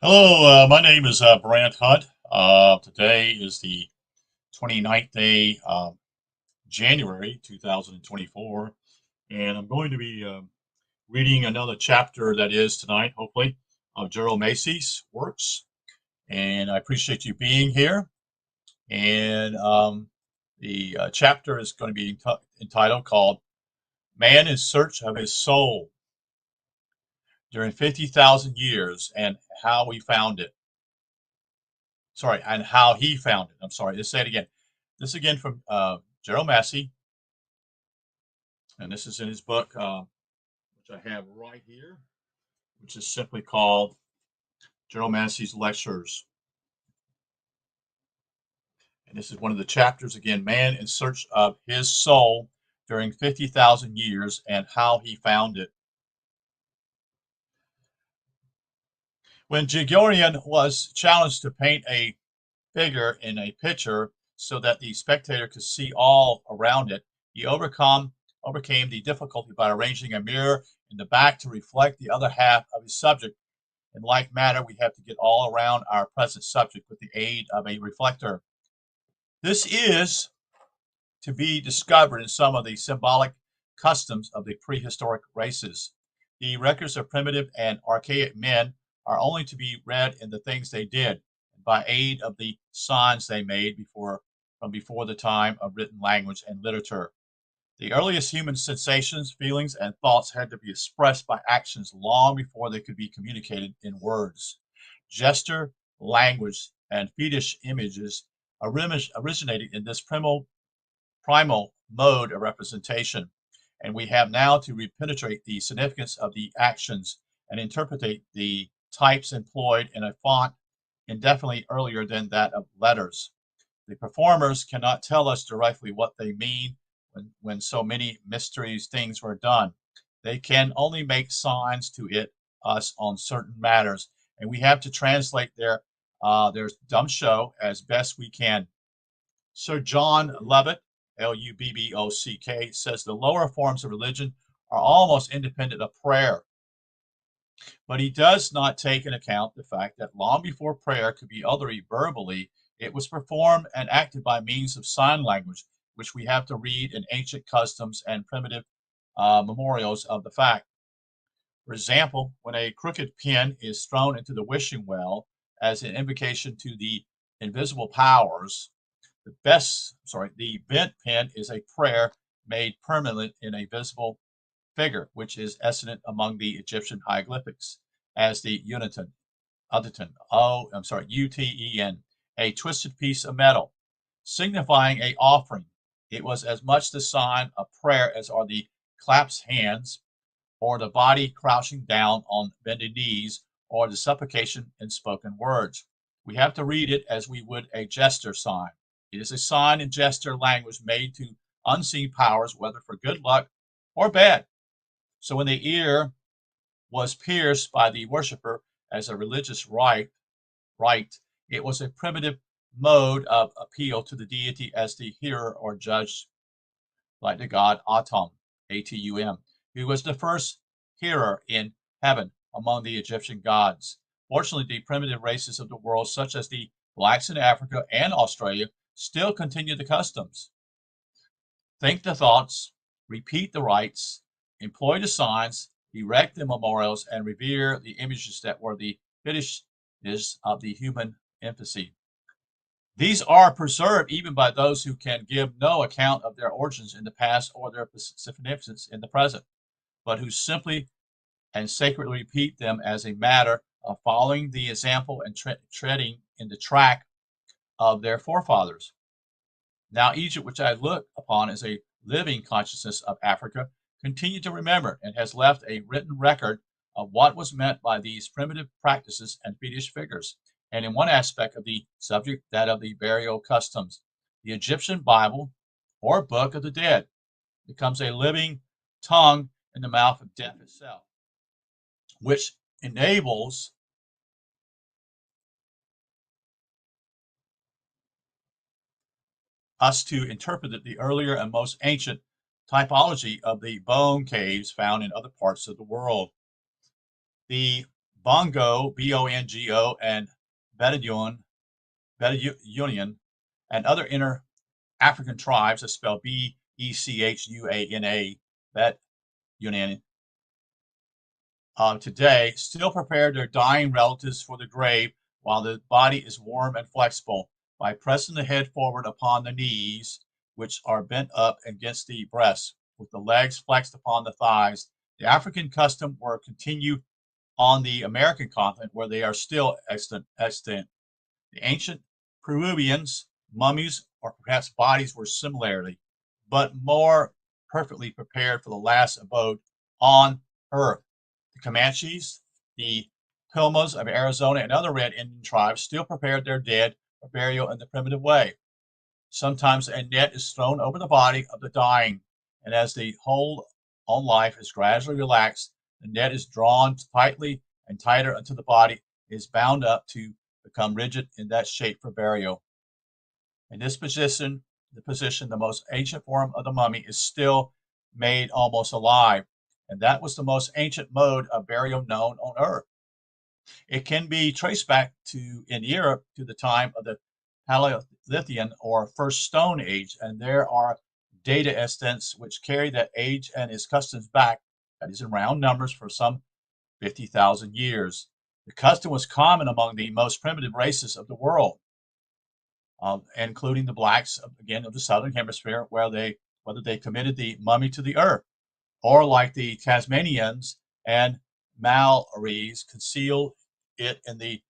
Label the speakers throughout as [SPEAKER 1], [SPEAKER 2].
[SPEAKER 1] Hello, my name is Brant Hunt. Today is the 29th day of January 2024, and I'm going to be reading another chapter that is tonight, hopefully, of Gerald Macy's works. And I appreciate you being here. And the chapter is going to be entitled called Man in Search of His Soul During 50,000 Years and How We Found It. Sorry, and how he found it. I'm sorry. Let's say it again. This again from Gerald Massey, and this is in his book, which I have right here, which is simply called Gerald Massey's Lectures. And this is one of the chapters again, Man in Search of His Soul During 50,000 Years and How He Found It. When Gregorian was challenged to paint a figure in a picture so that the spectator could see all around it, he overcame the difficulty by arranging a mirror in the back to reflect the other half of his subject. In like manner, we have to get all around our present subject with the aid of a reflector. This is to be discovered in some of the symbolic customs of the prehistoric races. The records of primitive and archaic men are only to be read in the things they did, by aid of the signs they made from before the time of written language and literature. The earliest human sensations, feelings, and thoughts had to be expressed by actions long before they could be communicated in words. Gesture, language, and fetish images originated in this primal mode of representation, and we have now to penetrate the significance of the actions and interpret the types employed in a font indefinitely earlier than that of letters. The performers cannot tell us directly what they mean when so many mysterious things were done. They can only make signs to us on certain matters, and we have to translate their dumb show as best we can. Sir John Lubbock, Lubbock, says the lower forms of religion are almost independent of prayer. But he does not take into account the fact that long before prayer could be uttered verbally, it was performed and acted by means of sign language, which we have to read in ancient customs and primitive memorials of the fact. For example, when a crooked pin is thrown into the wishing well as an invocation to the invisible powers, the bent pen is a prayer made permanent in a visible figure, which is extant among the Egyptian hieroglyphics as the Uten, a twisted piece of metal, signifying a offering. It was as much the sign of prayer as are the clasped hands, or the body crouching down on bended knees, or the supplication in spoken words. We have to read it as we would a gesture sign. It is a sign in gesture language made to unseen powers, whether for good luck or bad. So when the ear was pierced by the worshiper as a religious rite, it was a primitive mode of appeal to the deity as the hearer or judge, like the god Atum, Atum, who was the first hearer in heaven among the Egyptian gods. Fortunately, the primitive races of the world, such as the blacks in Africa and Australia, still continue the customs. Think the thoughts, repeat the rites, employ the signs, erect the memorials, and revere the images that were the finishes of the human infancy. These are preserved even by those who can give no account of their origins in the past or their significance in the present, but who simply and sacredly repeat them as a matter of following the example and treading in the track of their forefathers. Now, Egypt, which I look upon as a living consciousness of Africa, continued to remember and has left a written record of what was meant by these primitive practices and fetish figures. And in one aspect of the subject, that of the burial customs, the Egyptian Bible or Book of the Dead becomes a living tongue in the mouth of death itself, which enables us to interpret the earlier and most ancient typology of the bone caves found in other parts of the world. The Bongo, B-O-N-G-O, and Bedouin, and other inner African tribes that spell B-E-C-H-U-A-N-A, Bedouin, today still prepare their dying relatives for the grave while the body is warm and flexible by pressing the head forward upon the knees, which are bent up against the breast, with the legs flexed upon the thighs. The African custom were continued on the American continent, where they are still extant. The ancient Peruvians, mummies, or perhaps bodies, were similarly, but more perfectly prepared for the last abode on earth. The Comanches, the Pilmas of Arizona, and other red Indian tribes still prepared their dead for burial in the primitive way. Sometimes a net is thrown over the body of the dying, and as the hold on life is gradually relaxed, the net is drawn tightly and tighter until the body is bound up to become rigid in that shape for burial. In this position, the most ancient form of the mummy is still made almost alive, and that was the most ancient mode of burial known on earth. It can be traced back in Europe to the time of the Paleolithian or First Stone Age, and there are data estimates which carry that age and its customs back, that is in round numbers, for some 50,000 years. The custom was common among the most primitive races of the world, including the blacks, again, of the southern hemisphere, whether they committed the mummy to the earth, or like the Tasmanians and Maoris, conceal it in the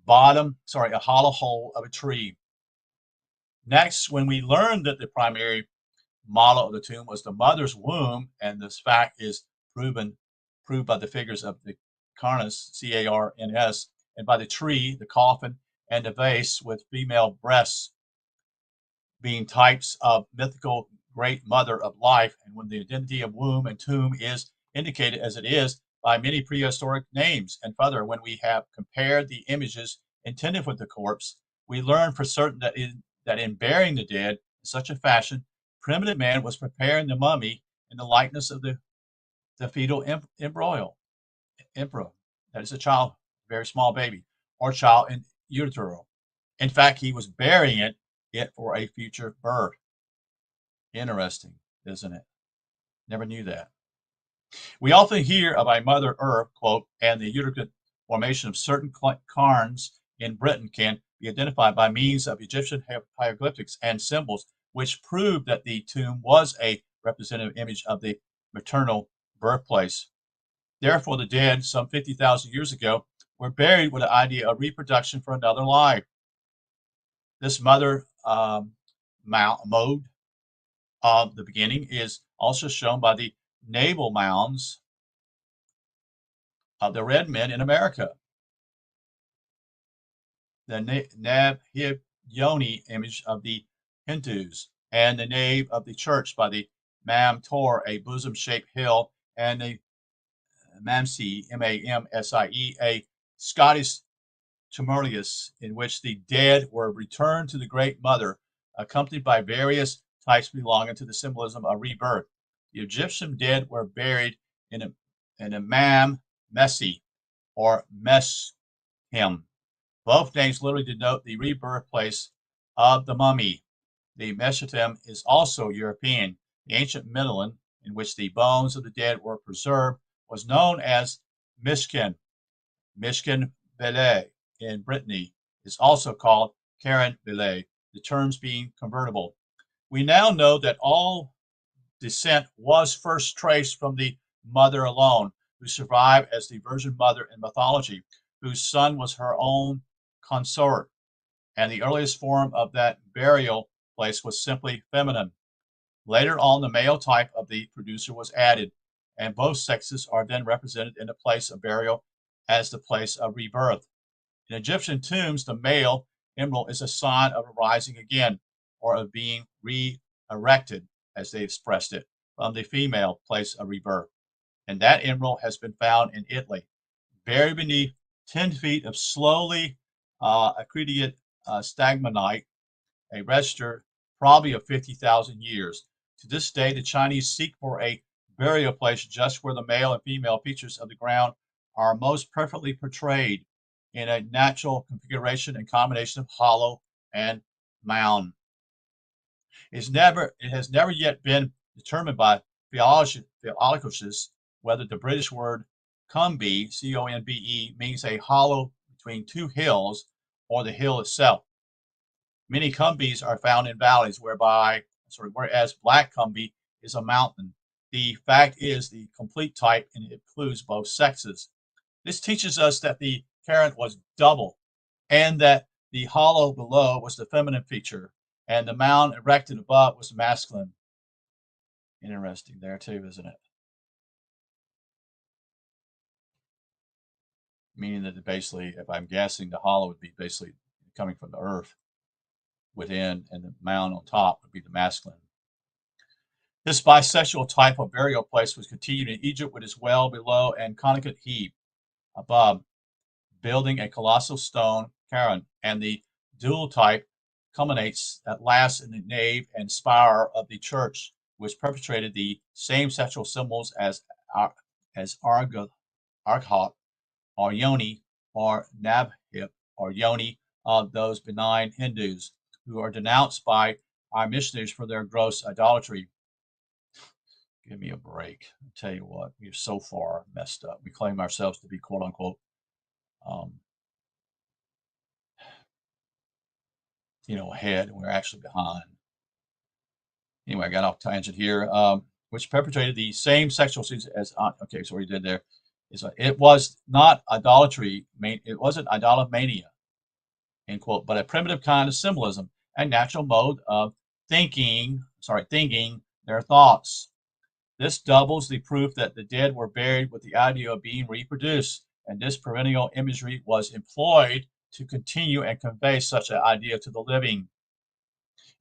[SPEAKER 1] a hollow hole of a tree. Next, when we learned that the primary model of the tomb was the mother's womb, and this fact is proved by the figures of the Carnes, C-A-R-N-S, and by the tree, the coffin, and the vase with female breasts being types of mythical great mother of life, and when the identity of womb and tomb is indicated as it is by many prehistoric names, and further, when we have compared the images intended for the corpse, we learn for certain that in burying the dead in such a fashion, primitive man was preparing the mummy in the likeness of the fetal embryo, that is a child, very small baby, or child in utero. In fact, he was burying it for a future birth. Interesting, isn't it? Never knew that. We often hear of a Mother Earth, quote, and the uterine formation of certain cairns in Britain can be identified by means of Egyptian hieroglyphics and symbols, which prove that the tomb was a representative image of the maternal birthplace. Therefore, the dead, some 50,000 years ago, were buried with the idea of reproduction for another life. This mother mode of the beginning is also shown by the navel mounds of the red men in America. The Nab-Hib-Yoni image of the Hindus, and the nave of the church by the Mam Tor, a bosom-shaped hill, and the Mamsie, M-A-M-S-I-E, a Scottish tumulus in which the dead were returned to the Great Mother, accompanied by various types belonging to the symbolism of rebirth. The Egyptian dead were buried in a Mam Messi or Meshim. Both names literally denote the rebirth place of the mummy. The Meshitim is also European. The ancient Minoan, in which the bones of the dead were preserved, was known as Mishken. Mishken Bele in Brittany is also called Karen Bele, the terms being convertible. We now know that all descent was first traced from the mother alone, who survived as the Virgin Mother in mythology, whose son was her own consort, and the earliest form of that burial place was simply feminine. Later on, the male type of the producer was added, and both sexes are then represented in the place of burial as the place of rebirth. In Egyptian tombs, the male emerald is a sign of rising again, or of being re-erected, as they expressed it, from the female place of rebirth. And that emerald has been found in Italy, buried beneath 10 feet of slowly accreted stagmonite, a register probably of 50,000 years. To this day, the Chinese seek for a burial place just where the male and female features of the ground are most perfectly portrayed in a natural configuration and combination of hollow and mound. It has never yet been determined by theologians whether the British word "cumbe" (C-O-N-B-E) means a hollow between two hills or the hill itself. Many cumbes are found in valleys, whereas black cumbe is a mountain. The fact is the complete type and it includes both sexes. This teaches us that the cairn was double and that the hollow below was the feminine feature and the mound erected above was masculine. Interesting there too, isn't it? Meaning that basically, if I'm guessing, the hollow would be basically coming from the earth within, and the mound on top would be the masculine. This bisexual type of burial place was continued in Egypt with its well below and conical heap above, building a colossal stone cairn, and the dual type culminates at last in the nave and spire of the church, which perpetrated the same sexual symbols as Arhat or Yoni or Nabhip or Yoni of those benign Hindus who are denounced by our missionaries for their gross idolatry. Give me a break. I'll tell you what, we're so far messed up. We claim ourselves to be quote unquote, ahead, and we're actually behind. Anyway, I got off tangent here. Which perpetrated the same sexual sins as okay, so what he did there is it was not idolatry, it wasn't idolomania, end quote, but a primitive kind of symbolism and natural mode of thinking their thoughts. This doubles the proof that the dead were buried with the idea of being reproduced, and this perennial imagery was employed to continue and convey such an idea to the living.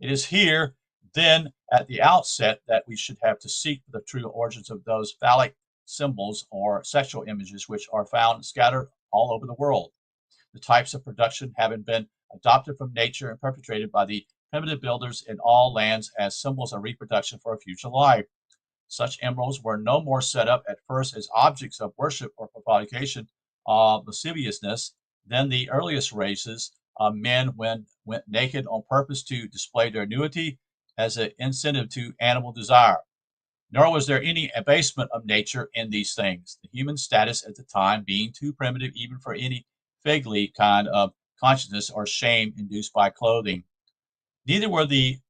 [SPEAKER 1] It is here, then, at the outset, that we should have to seek the true origins of those phallic symbols or sexual images which are found scattered all over the world. The types of production having been adopted from nature and perpetrated by the primitive builders in all lands as symbols of reproduction for a future life. Such emblems were no more set up at first as objects of worship or provocation of lasciviousness than the earliest races of men went naked on purpose to display their nudity as an incentive to animal desire. Nor was there any abasement of nature in these things, the human status at the time being too primitive even for any fig leaf kind of consciousness or shame induced by clothing. Neither were these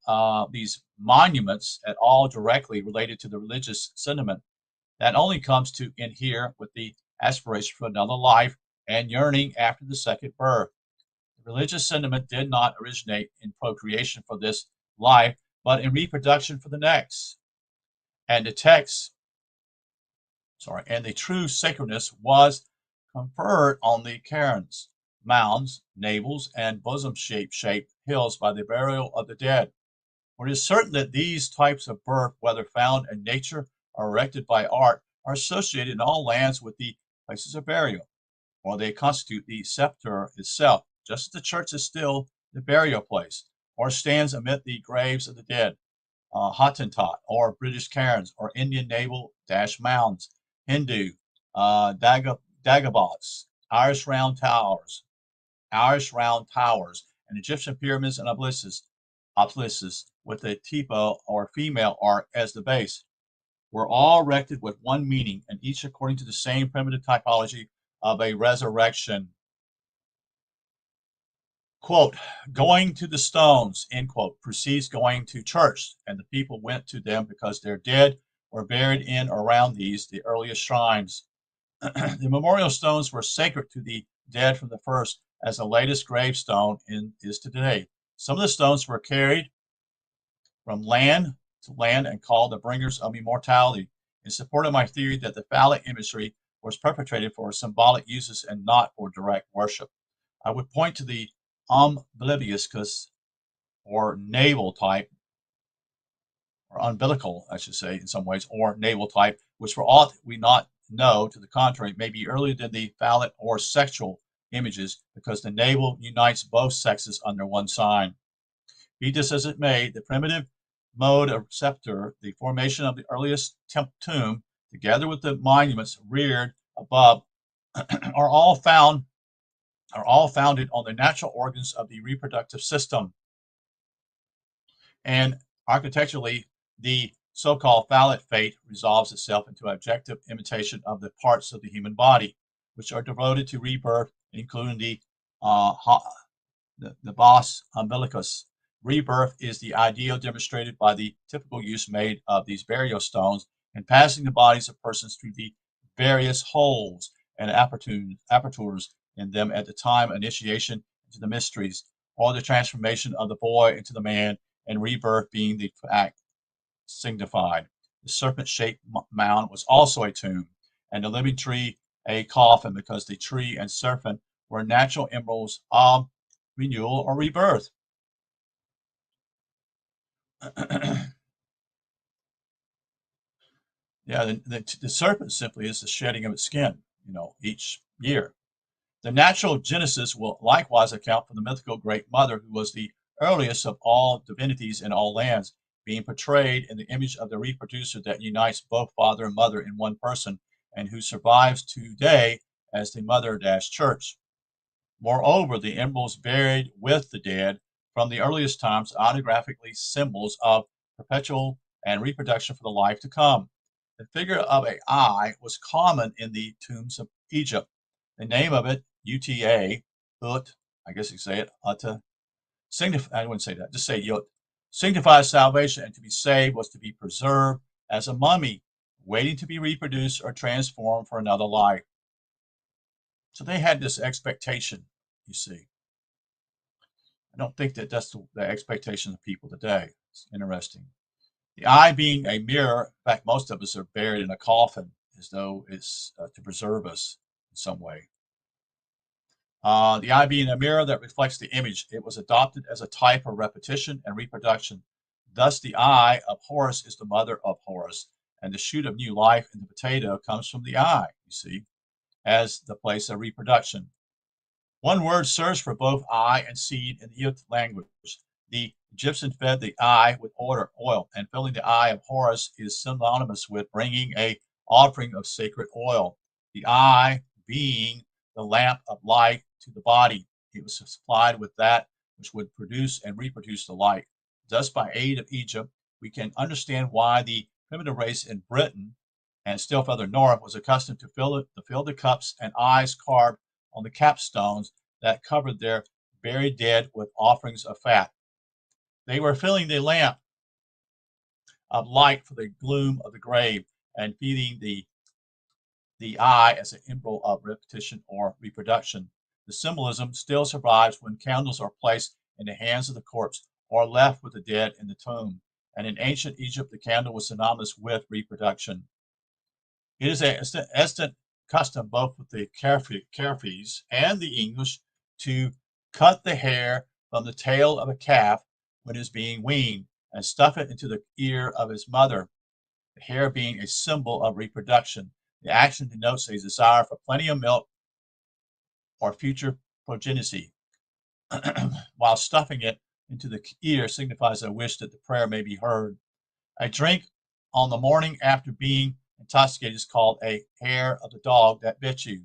[SPEAKER 1] monuments at all directly related to the religious sentiment that only comes to inhere with the aspiration for another life and yearning after the second birth. The religious sentiment did not originate in procreation for this life, but in reproduction for the next. And the true sacredness was conferred on the cairns, mounds, navels, and bosom-shaped hills by the burial of the dead. For it is certain that these types of birth, whether found in nature or erected by art, are associated in all lands with the places of burial, or they constitute the sepulchre itself, just as the church is still the burial place, or stands amid the graves of the dead. Hottentot, or British cairns, or Indian naval-mounds, Hindu Dagobots, Irish round towers, and Egyptian pyramids and obelisks with a tipo or female arc as the base, were all erected with one meaning, and each according to the same primitive typology of a resurrection. Quote, going to the stones, end quote, precedes going to church, and the people went to them because their dead were buried in or around these, the earliest shrines. The memorial stones were sacred to the dead from the first, as the latest gravestone is today. Some of the stones were carried from land to land and called the bringers of immortality, in support of my theory that the phallic imagery was perpetrated for symbolic uses and not for direct worship. I would point to the umbilicus or navel type, or umbilical, I should say, in some ways, or navel type, which for aught we not know, to the contrary, may be earlier than the phallic or sexual images, because the navel unites both sexes under one sign. Be this as it may, the primitive mode of sepulchre, the formation of the earliest tomb, together with the monuments reared above, are all founded on the natural organs of the reproductive system. And architecturally, the so-called phallic fate resolves itself into objective imitation of the parts of the human body, which are devoted to rebirth, including the vas umbilicus. Rebirth is the ideal demonstrated by the typical use made of these burial stones and passing the bodies of persons through the various holes and apertures in them at the time initiation into the mysteries, or the transformation of the boy into the man, and rebirth being the fact signified. The serpent-shaped mound was also a tomb, and the living tree a coffin, because the tree and serpent were natural emblems of renewal or rebirth. Yeah, the serpent simply is the shedding of its skin, each year. The natural genesis will likewise account for the mythical Great Mother, who was the earliest of all divinities in all lands, being portrayed in the image of the reproducer that unites both father and mother in one person, and who survives today as the Mother-Church. Moreover, the emblems buried with the dead from the earliest times autographically symbols of perpetual and reproduction for the life to come. The figure of an eye was common in the tombs of Egypt. The name of it, Uta, Ut, I guess you say it, Uta, I wouldn't say that, just say Yut, signifies salvation, and to be saved was to be preserved as a mummy, waiting to be reproduced or transformed for another life. So they had this expectation, you see. I don't think that that's the expectation of people today. It's interesting. The eye being a mirror, in fact, most of us are buried in a coffin as though it's to preserve us in some way. The eye being a mirror that reflects the image, it was adopted as a type of repetition and reproduction. Thus, the eye of Horus is the mother of Horus, and the shoot of new life in the potato comes from the eye, you see, as the place of reproduction. One word serves for both eye and seed in the Yut language. The Egyptian fed the eye with oil, and filling the eye of Horus is synonymous with bringing a offering of sacred oil. The eye being the lamp of light to the body, it was supplied with that which would produce and reproduce the light. Thus, by aid of Egypt, we can understand why the primitive race in Britain and still further north was accustomed to fill the cups and eyes carved on the capstones that covered their buried dead with offerings of fat. They were filling the lamp of light for the gloom of the grave and feeding the eye as an symbol of repetition or reproduction. The symbolism still survives when candles are placed in the hands of the corpse or left with the dead in the tomb. And in ancient Egypt, the candle was synonymous with reproduction. It is an instant custom both with the Kaffirs and the English to cut the hair from the tail of a calf when it is being weaned and stuff it into the ear of his mother, the hair being a symbol of reproduction. The action denotes a desire for plenty of milk or future progeny, while stuffing it into the ear signifies a wish that the prayer may be heard. A drink on the morning after being intoxicated is called a hair of the dog that bit you.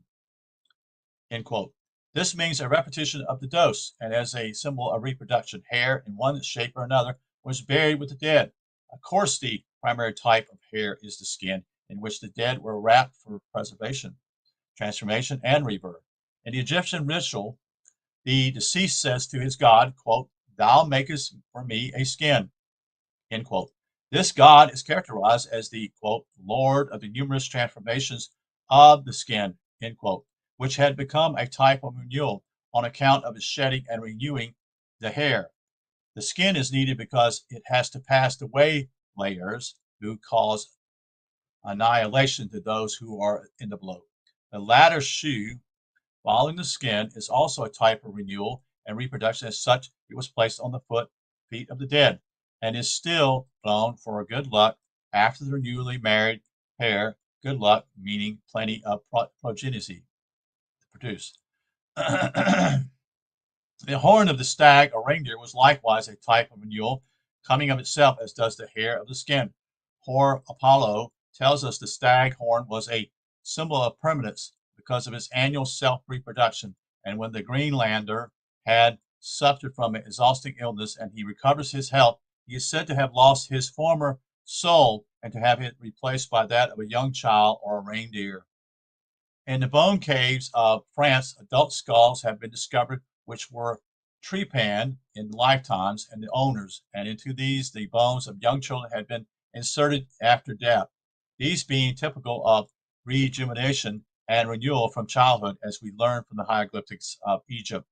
[SPEAKER 1] End quote. This means a repetition of the dose, and as a symbol of reproduction, hair in one shape or another was buried with the dead. Of course, the primary type of hair is the skin, in which the dead were wrapped for preservation, transformation, and rebirth. In the Egyptian ritual, the deceased says to his god, quote, "Thou makest for me a skin," end quote. This god is characterized as the, quote, "Lord of the numerous transformations of the skin," end quote, which had become a type of renewal on account of its shedding and renewing the hair. The skin is needed because it has to pass the waylayers who cause annihilation to those who are in the blow. The latter shoe, following the skin, is also a type of renewal and reproduction. As such, it was placed on the feet of the dead, and is still thrown for good luck after the newly married pair. Good luck, meaning plenty of progeny to produce. The horn of the stag or reindeer was likewise a type of renewal, coming of itself, as does the hair of the skin. Hor Apollo tells us the stag horn was a symbol of permanence, because of its annual self-reproduction. And when the Greenlander had suffered from an exhausting illness and he recovers his health, he is said to have lost his former soul and to have it replaced by that of a young child or a reindeer. In the bone caves of France, adult skulls have been discovered which were trepanned in lifetimes and the owners, and into these the bones of young children had been inserted after death, these being typical of rejuvenation and renewal from childhood, as we learn from the hieroglyphics of Egypt.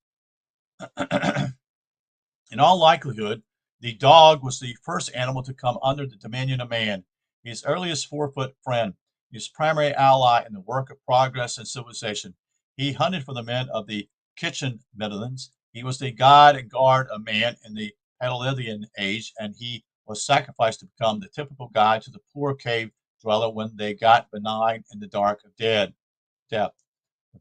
[SPEAKER 1] In all likelihood, the dog was the first animal to come under the dominion of man, his earliest 4-foot friend, his primary ally in the work of progress and civilization. He hunted for the men of the kitchen Midlands. He was the guide and guard of man in the Paleolithic age, and he was sacrificed to become the typical guide to the poor cave dweller when they got benign in the dark of death. The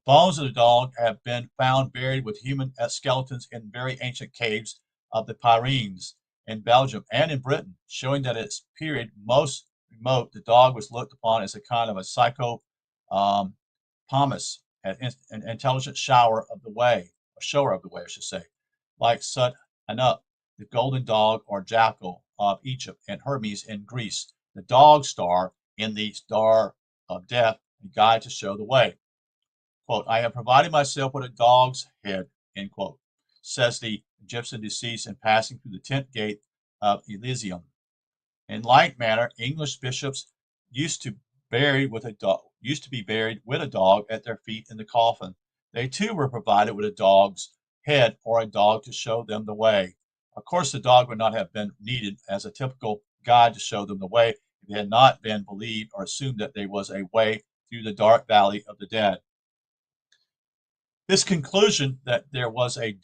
[SPEAKER 1] bones of the dog have been found buried with human skeletons in very ancient caves of the Pyrenees in Belgium and in Britain, showing that at its period most remote, the dog was looked upon as a kind of a psychopomus, an intelligent shower of the way, I should say, like Sut Anup, the golden dog or jackal of Egypt, and Hermes in Greece, the dog star in the Star of Death, a guide to show the way. Quote, I have provided myself with a dog's head, end quote, says the Egyptian deceased in passing through the 10th gate of Elysium. In like manner, English bishops used to be buried with a dog at their feet in the coffin. They too were provided with a dog's head or a dog to show them the way. Of course, the dog would not have been needed as a typical guide to show them the way if it had not been believed or assumed that there was a way through the dark valley of the dead. This conclusion that there was a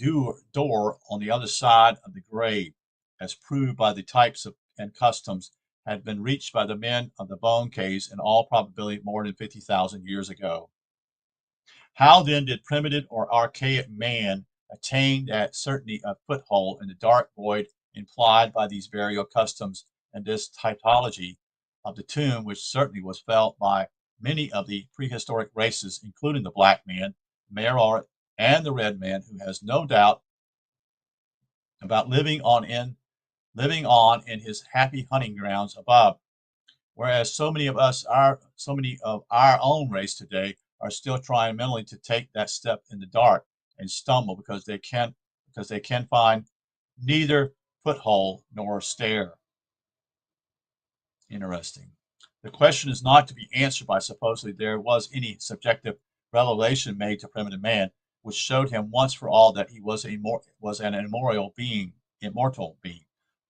[SPEAKER 1] door on the other side of the grave, as proved by the types and customs, had been reached by the men of the bone caves in all probability more than 50,000 years ago. How then did primitive or archaic man attain that certainty of foothold in the dark void implied by these burial customs and this typology of the tomb, which certainly was felt by many of the prehistoric races, including the black man, Maori, and the red man, who has no doubt about living on in his happy hunting grounds above, whereas so many of our own race today are still trying mentally to take that step in the dark and stumble because they can find neither foothold nor stair. Interesting. The question is not to be answered by supposedly there was any subjective revelation made to primitive man, which showed him once for all that he was an immortal being,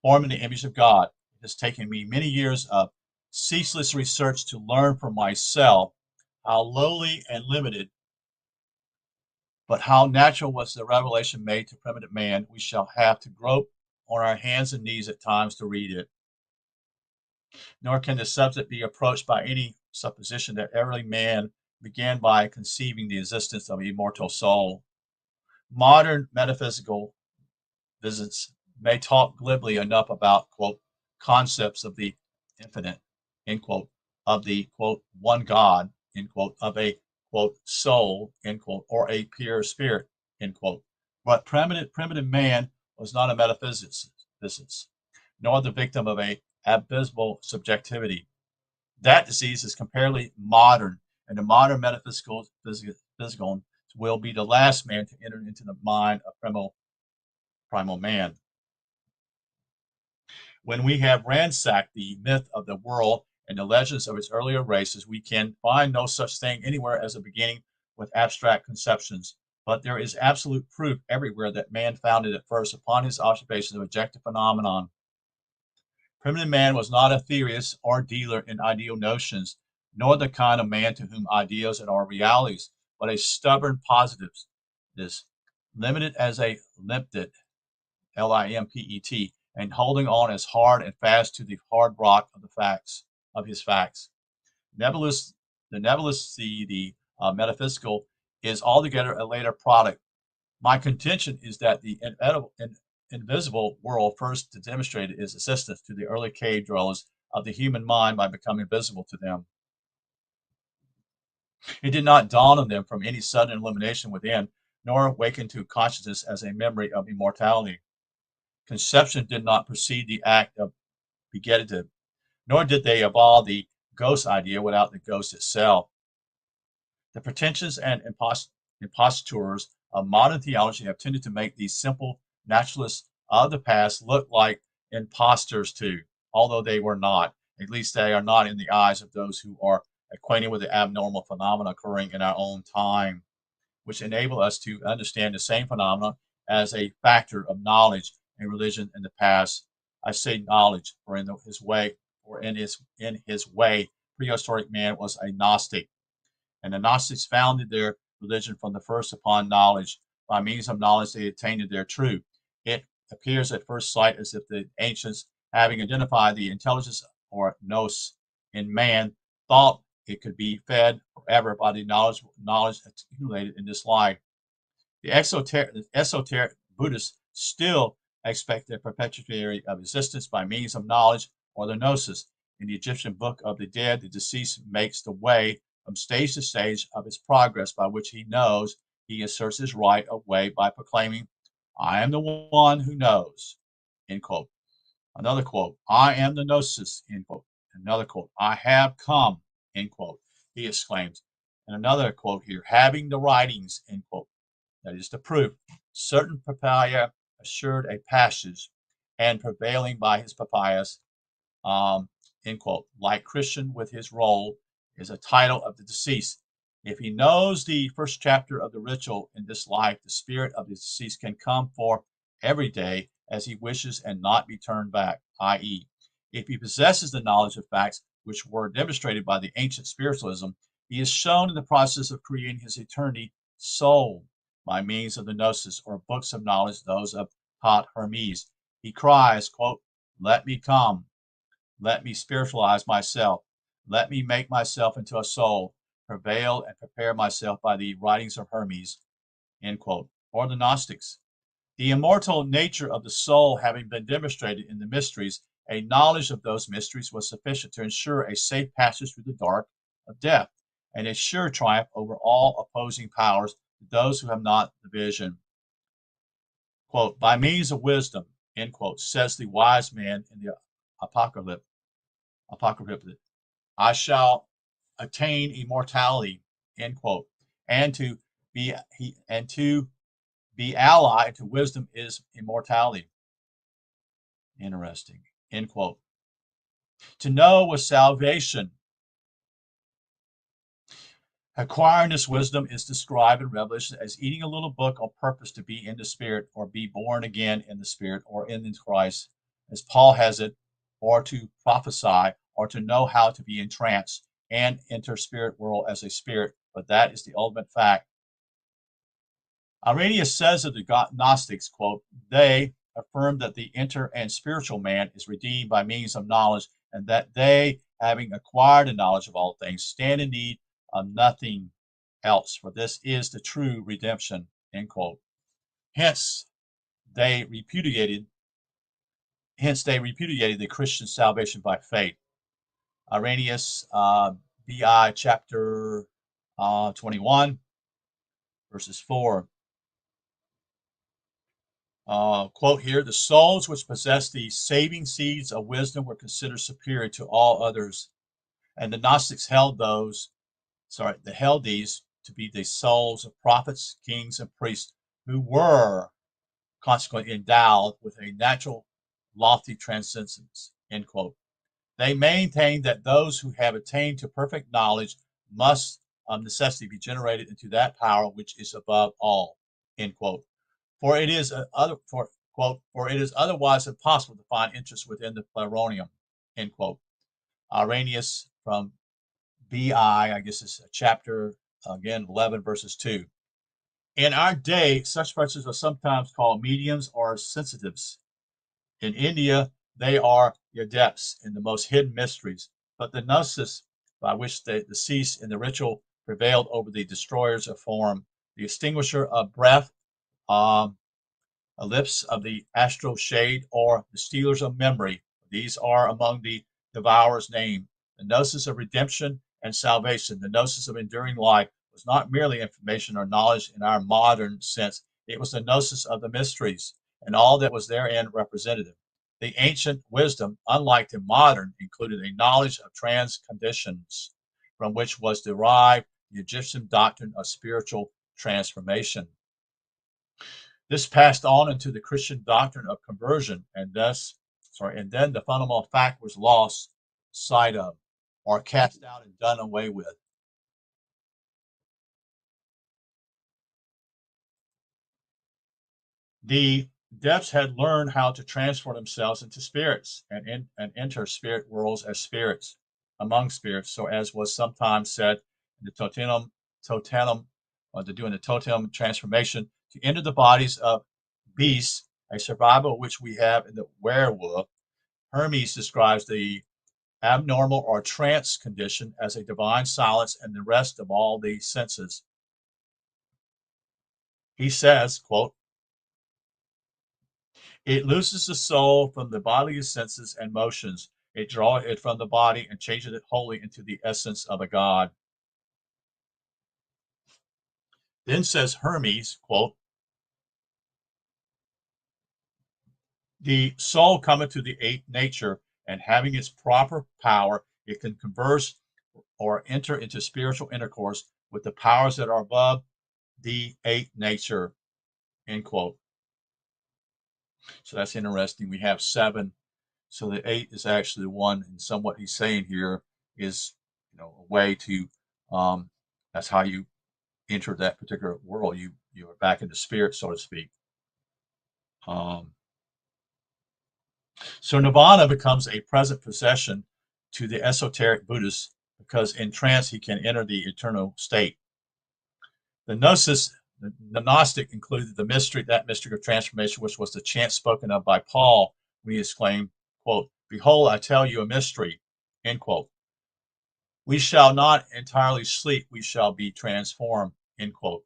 [SPEAKER 1] formed in the image of God. It has taken me many years of ceaseless research to learn for myself how lowly and limited, but how natural was the revelation made to primitive man. We shall have to grope on our hands and knees at times to read it. Nor can the subject be approached by any supposition that early man began by conceiving the existence of an immortal soul. Modern metaphysical visits may talk glibly enough about, quote, concepts of the infinite, end quote, of the, quote, one God, end quote, of a, quote, soul, end quote, or a pure spirit, end quote. But primitive man was not a metaphysicist, nor the victim of a abysmal subjectivity. That disease is comparatively modern, and the modern metaphysical will be the last man to enter into the mind of primal man. When we have ransacked the myth of the world and the legends of its earlier races, we can find no such thing anywhere as a beginning with abstract conceptions. But there is absolute proof everywhere that man founded at first upon his observations of objective phenomenon. Primitive man was not a theorist or dealer in ideal notions, nor the kind of man to whom ideas are realities, but a stubborn positivist, limited as a limpet, Limpet, and holding on as hard and fast to the hard rock of his facts. The metaphysical is altogether a later product. My contention is that the invisible world first demonstrated its existence to the early cave dwellers of the human mind by becoming visible to them. It did not dawn on them from any sudden illumination within, nor awaken to consciousness as a memory of immortality. Conception did not precede the act of begetting, nor did they evolve the ghost idea without the ghost itself. The pretensions and impostures of modern theology have tended to make these simple naturalists of the past look like impostors too, although they were not. At least they are not in the eyes of those who are acquainted with the abnormal phenomena occurring in our own time, which enable us to understand the same phenomena as a factor of knowledge and religion in the past. I say knowledge, for in his way, prehistoric man was a Gnostic, and the Gnostics founded their religion from the first upon knowledge. By means of knowledge, they attained their truth. It appears at first sight as if the ancients, having identified the intelligence or nous in man, thought it could be fed forever by the knowledge accumulated in this life. The esoteric Buddhists still expect the perpetuity of existence by means of knowledge or the gnosis. In the Egyptian Book of the Dead, the deceased makes the way from stage to stage of his progress by which he knows. He asserts his right of way by proclaiming, I am the one who knows, end quote. Another quote, I am the gnosis, end quote. Another quote, I have come, end quote, he exclaims. And another quote here, having the writings, end quote. That is the proof. Certain papaya assured a passage, and prevailing by his papayas, end quote, like Christian with his roll, is a title of the deceased. If he knows the first chapter of the ritual in this life, the spirit of the deceased can come forth every day as he wishes and not be turned back, i.e., if he possesses the knowledge of facts which were demonstrated by the ancient spiritualism, he is shown in the process of creating his eternity soul by means of the gnosis or books of knowledge, those of Tot Hermes. He cries, quote, let me come, let me spiritualize myself, let me make myself into a soul, prevail and prepare myself by the writings of Hermes, end quote. Or the Gnostics. The immortal nature of the soul having been demonstrated in the mysteries, a knowledge of those mysteries was sufficient to ensure a safe passage through the dark of death and a sure triumph over all opposing powers to those who have not the vision. Quote, by means of wisdom, end quote, says the wise man in the Apocalypse, I shall attain immortality, end quote, and to be allied to wisdom is immortality. Interesting, end quote. To know was salvation. Acquiring this wisdom is described in Revelation as eating a little book on purpose to be in the Spirit or be born again in the Spirit or in Christ, as Paul has it, or to prophesy or to know how to be entranced and enter spirit world as a spirit, but that is the ultimate fact. Irenaeus says of the Gnostics, quote, they affirm that the inner and spiritual man is redeemed by means of knowledge, and that they, having acquired the knowledge of all things, stand in need of nothing else, for this is the true redemption, end quote. Hence they repudiated the Christian salvation by faith. Irenaeus, BI chapter 21, verses 4. Quote here, the souls which possessed the saving seeds of wisdom were considered superior to all others, and the Gnostics held these to be the souls of prophets, kings, and priests who were consequently endowed with a natural lofty transcendence, end quote. They maintain that those who have attained to perfect knowledge must of necessity be generated into that power which is above all, end quote. For it is otherwise impossible to find interest within the pleronium, end quote. Irenaeus from BI, guess it's chapter, again, 11, verses 2. In our day, such persons are sometimes called mediums or sensitives. In India, they are the adepts in the most hidden mysteries, but the gnosis by which the deceased in the ritual prevailed over the destroyers of form, the extinguisher of breath, ellipse of the astral shade, or the stealers of memory. These are among the devourers named. The gnosis of redemption and salvation. The gnosis of enduring life was not merely information or knowledge in our modern sense, it was the gnosis of the mysteries, and all that was therein represented them. The ancient wisdom, unlike the modern, included a knowledge of transconditions, from which was derived the Egyptian doctrine of spiritual transformation. This passed on into the Christian doctrine of conversion, and then the fundamental fact was lost sight of, or cast out and done away with. The depths had learned how to transform themselves into spirits and enter spirit worlds as spirits among spirits, so as was sometimes said in the totem, or to doing the totem transformation, to enter the bodies of beasts, a survival which we have in the werewolf. Hermes describes the abnormal or trance condition as a divine silence and the rest of all the senses. He says, quote, it looses the soul from the bodily senses and motions. It draweth it from the body and changes it wholly into the essence of a god. Then says Hermes, quote, the soul cometh to the eighth nature, and having its proper power, it can converse or enter into spiritual intercourse with the powers that are above the eighth nature, end quote. So that's interesting. We have 7. So the 8 is actually the one, and somewhat he's saying here is, a way to, that's how you enter that particular world. You are back in the spirit, so to speak. So Nirvana becomes a present possession to the esoteric Buddhist because in trance he can enter the eternal state. The gnosis, the Gnostic included that mystery of transformation, which was the chant spoken of by Paul when he exclaimed, quote, behold, I tell you a mystery, end quote. We shall not entirely sleep, we shall be transformed, end quote.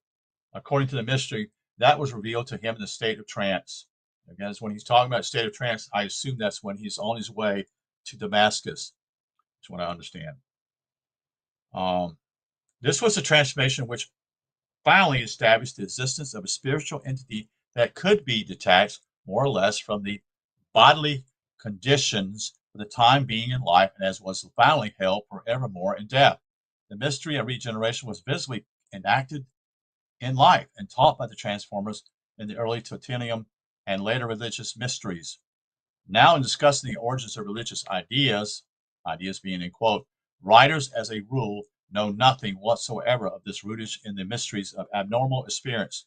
[SPEAKER 1] According to the mystery, that was revealed to him in the state of trance. Again, when he's talking about state of trance, I assume that's when he's on his way to Damascus. That's what I understand. This was a transformation which finally established the existence of a spiritual entity that could be detached more or less from the bodily conditions for the time being in life, and as was finally held forevermore in death. The mystery of regeneration was visibly enacted in life and taught by the transformers in the early Totemium and later religious mysteries. Now, in discussing the origins of religious ideas being in quote, writers as a rule know nothing whatsoever of this rootage in the mysteries of abnormal experience,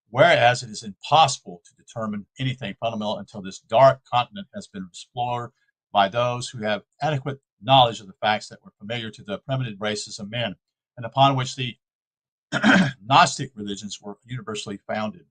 [SPEAKER 1] whereas it is impossible to determine anything fundamental until this dark continent has been explored by those who have adequate knowledge of the facts that were familiar to the primitive races of men, and upon which the Gnostic religions were universally founded.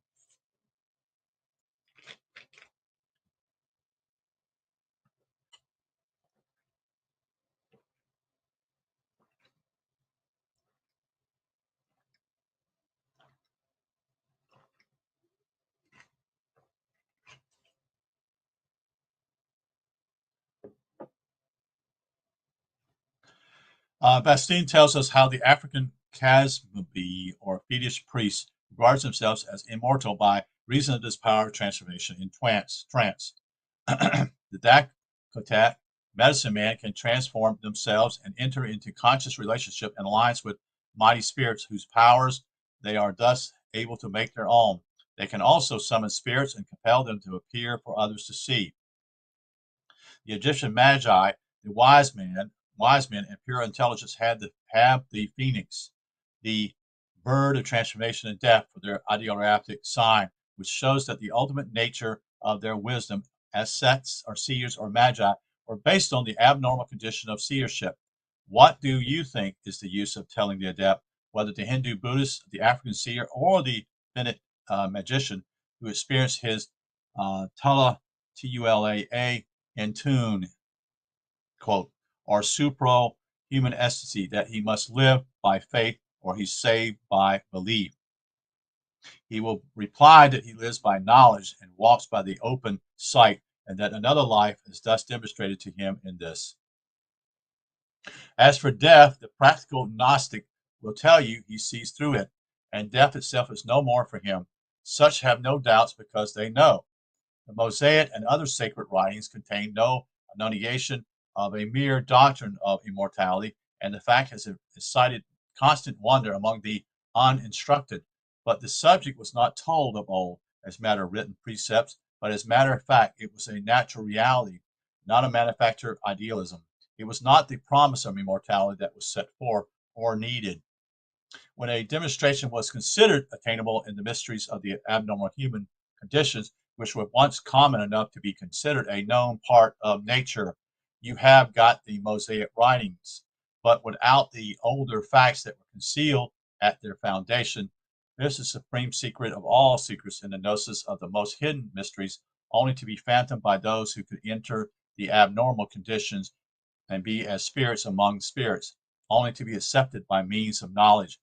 [SPEAKER 1] Bastien tells us how the African Kasmbi, or fetish priests, regards themselves as immortal by reason of this power of transformation in trance. The Dakotak medicine man can transform themselves and enter into conscious relationship and alliance with mighty spirits whose powers they are thus able to make their own. They can also summon spirits and compel them to appear for others to see. The Egyptian magi, the wise men and pure intelligence have the phoenix, the bird of transformation and death, for their ideographic sign, which shows that the ultimate nature of their wisdom as sets or seers or magi were based on the abnormal condition of seership. What do you think is the use of telling the adept, whether the Hindu Buddhist, the African seer, or the Bennett magician who experienced his Tula in tune, quote, or supra-human ecstasy, that he must live by faith or he's saved by belief? He will reply that he lives by knowledge and walks by the open sight, and that another life is thus demonstrated to him in this. As for death, the practical Gnostic will tell you he sees through it, and death itself is no more for him. Such have no doubts because they know. The Mosaic and other sacred writings contain no enunciation of a mere doctrine of immortality, and the fact has excited constant wonder among the uninstructed. But the subject was not told of old as matter of written precepts, but as matter of fact, it was a natural reality, not a manufactured idealism. It was not the promise of immortality that was set forth or needed. When a demonstration was considered attainable in the mysteries of the abnormal human conditions, which were once common enough to be considered a known part of nature, you have got the Mosaic writings. But without the older facts that were concealed at their foundation, this is the supreme secret of all secrets in the gnosis of the most hidden mysteries, only to be fathomed by those who could enter the abnormal conditions and be as spirits among spirits, only to be accepted by means of knowledge.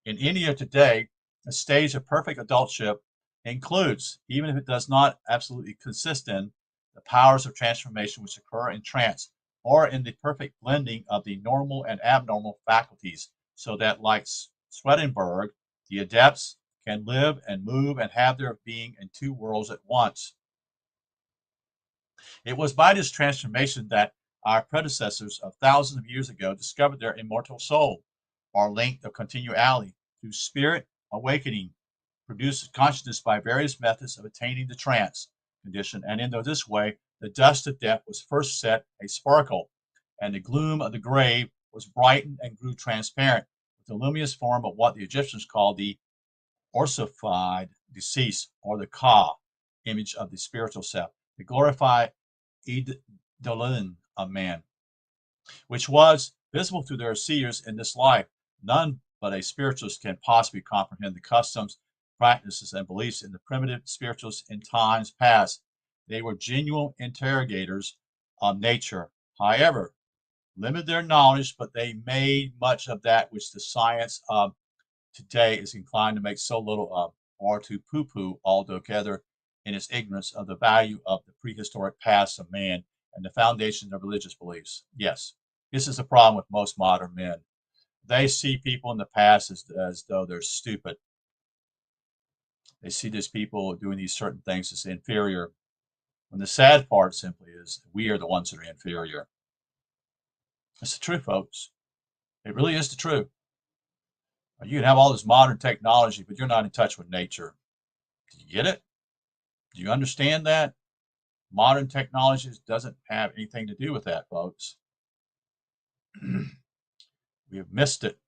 [SPEAKER 1] In India today, the stage of perfect adultship includes, even if it does not absolutely consist in, the powers of transformation which occur in trance or in the perfect blending of the normal and abnormal faculties, so that, like Swedenborg, the adepts can live and move and have their being in two worlds at once. It was by this transformation that our predecessors of thousands of years ago discovered their immortal soul, or length of continuality, through spirit awakening, produced consciousness by various methods of attaining the trance condition, and in this way the dust of death was first set a sparkle, and the gloom of the grave was brightened and grew transparent, with the luminous form of what the Egyptians called the ossified deceased, or the Ka, image of the spiritual self, the glorified Idolin of man, which was visible to their seers in this life. None but a spiritualist can possibly comprehend the customs, practices, and beliefs in the primitive spiritualists in times past. They were genuine interrogators of nature. However, limited their knowledge, but they made much of that which the science of today is inclined to make so little of, or to poo-poo altogether in its ignorance of the value of the prehistoric past of man and the foundations of religious beliefs. Yes, this is the problem with most modern men. They see people in the past as though they're stupid. They see these people doing these certain things as inferior. When the sad part simply is we are the ones that are inferior. That's the truth, folks. It really is the truth. You can have all this modern technology, but you're not in touch with nature. Do you get it? Do you understand that? Modern technology doesn't have anything to do with that, folks. We have missed it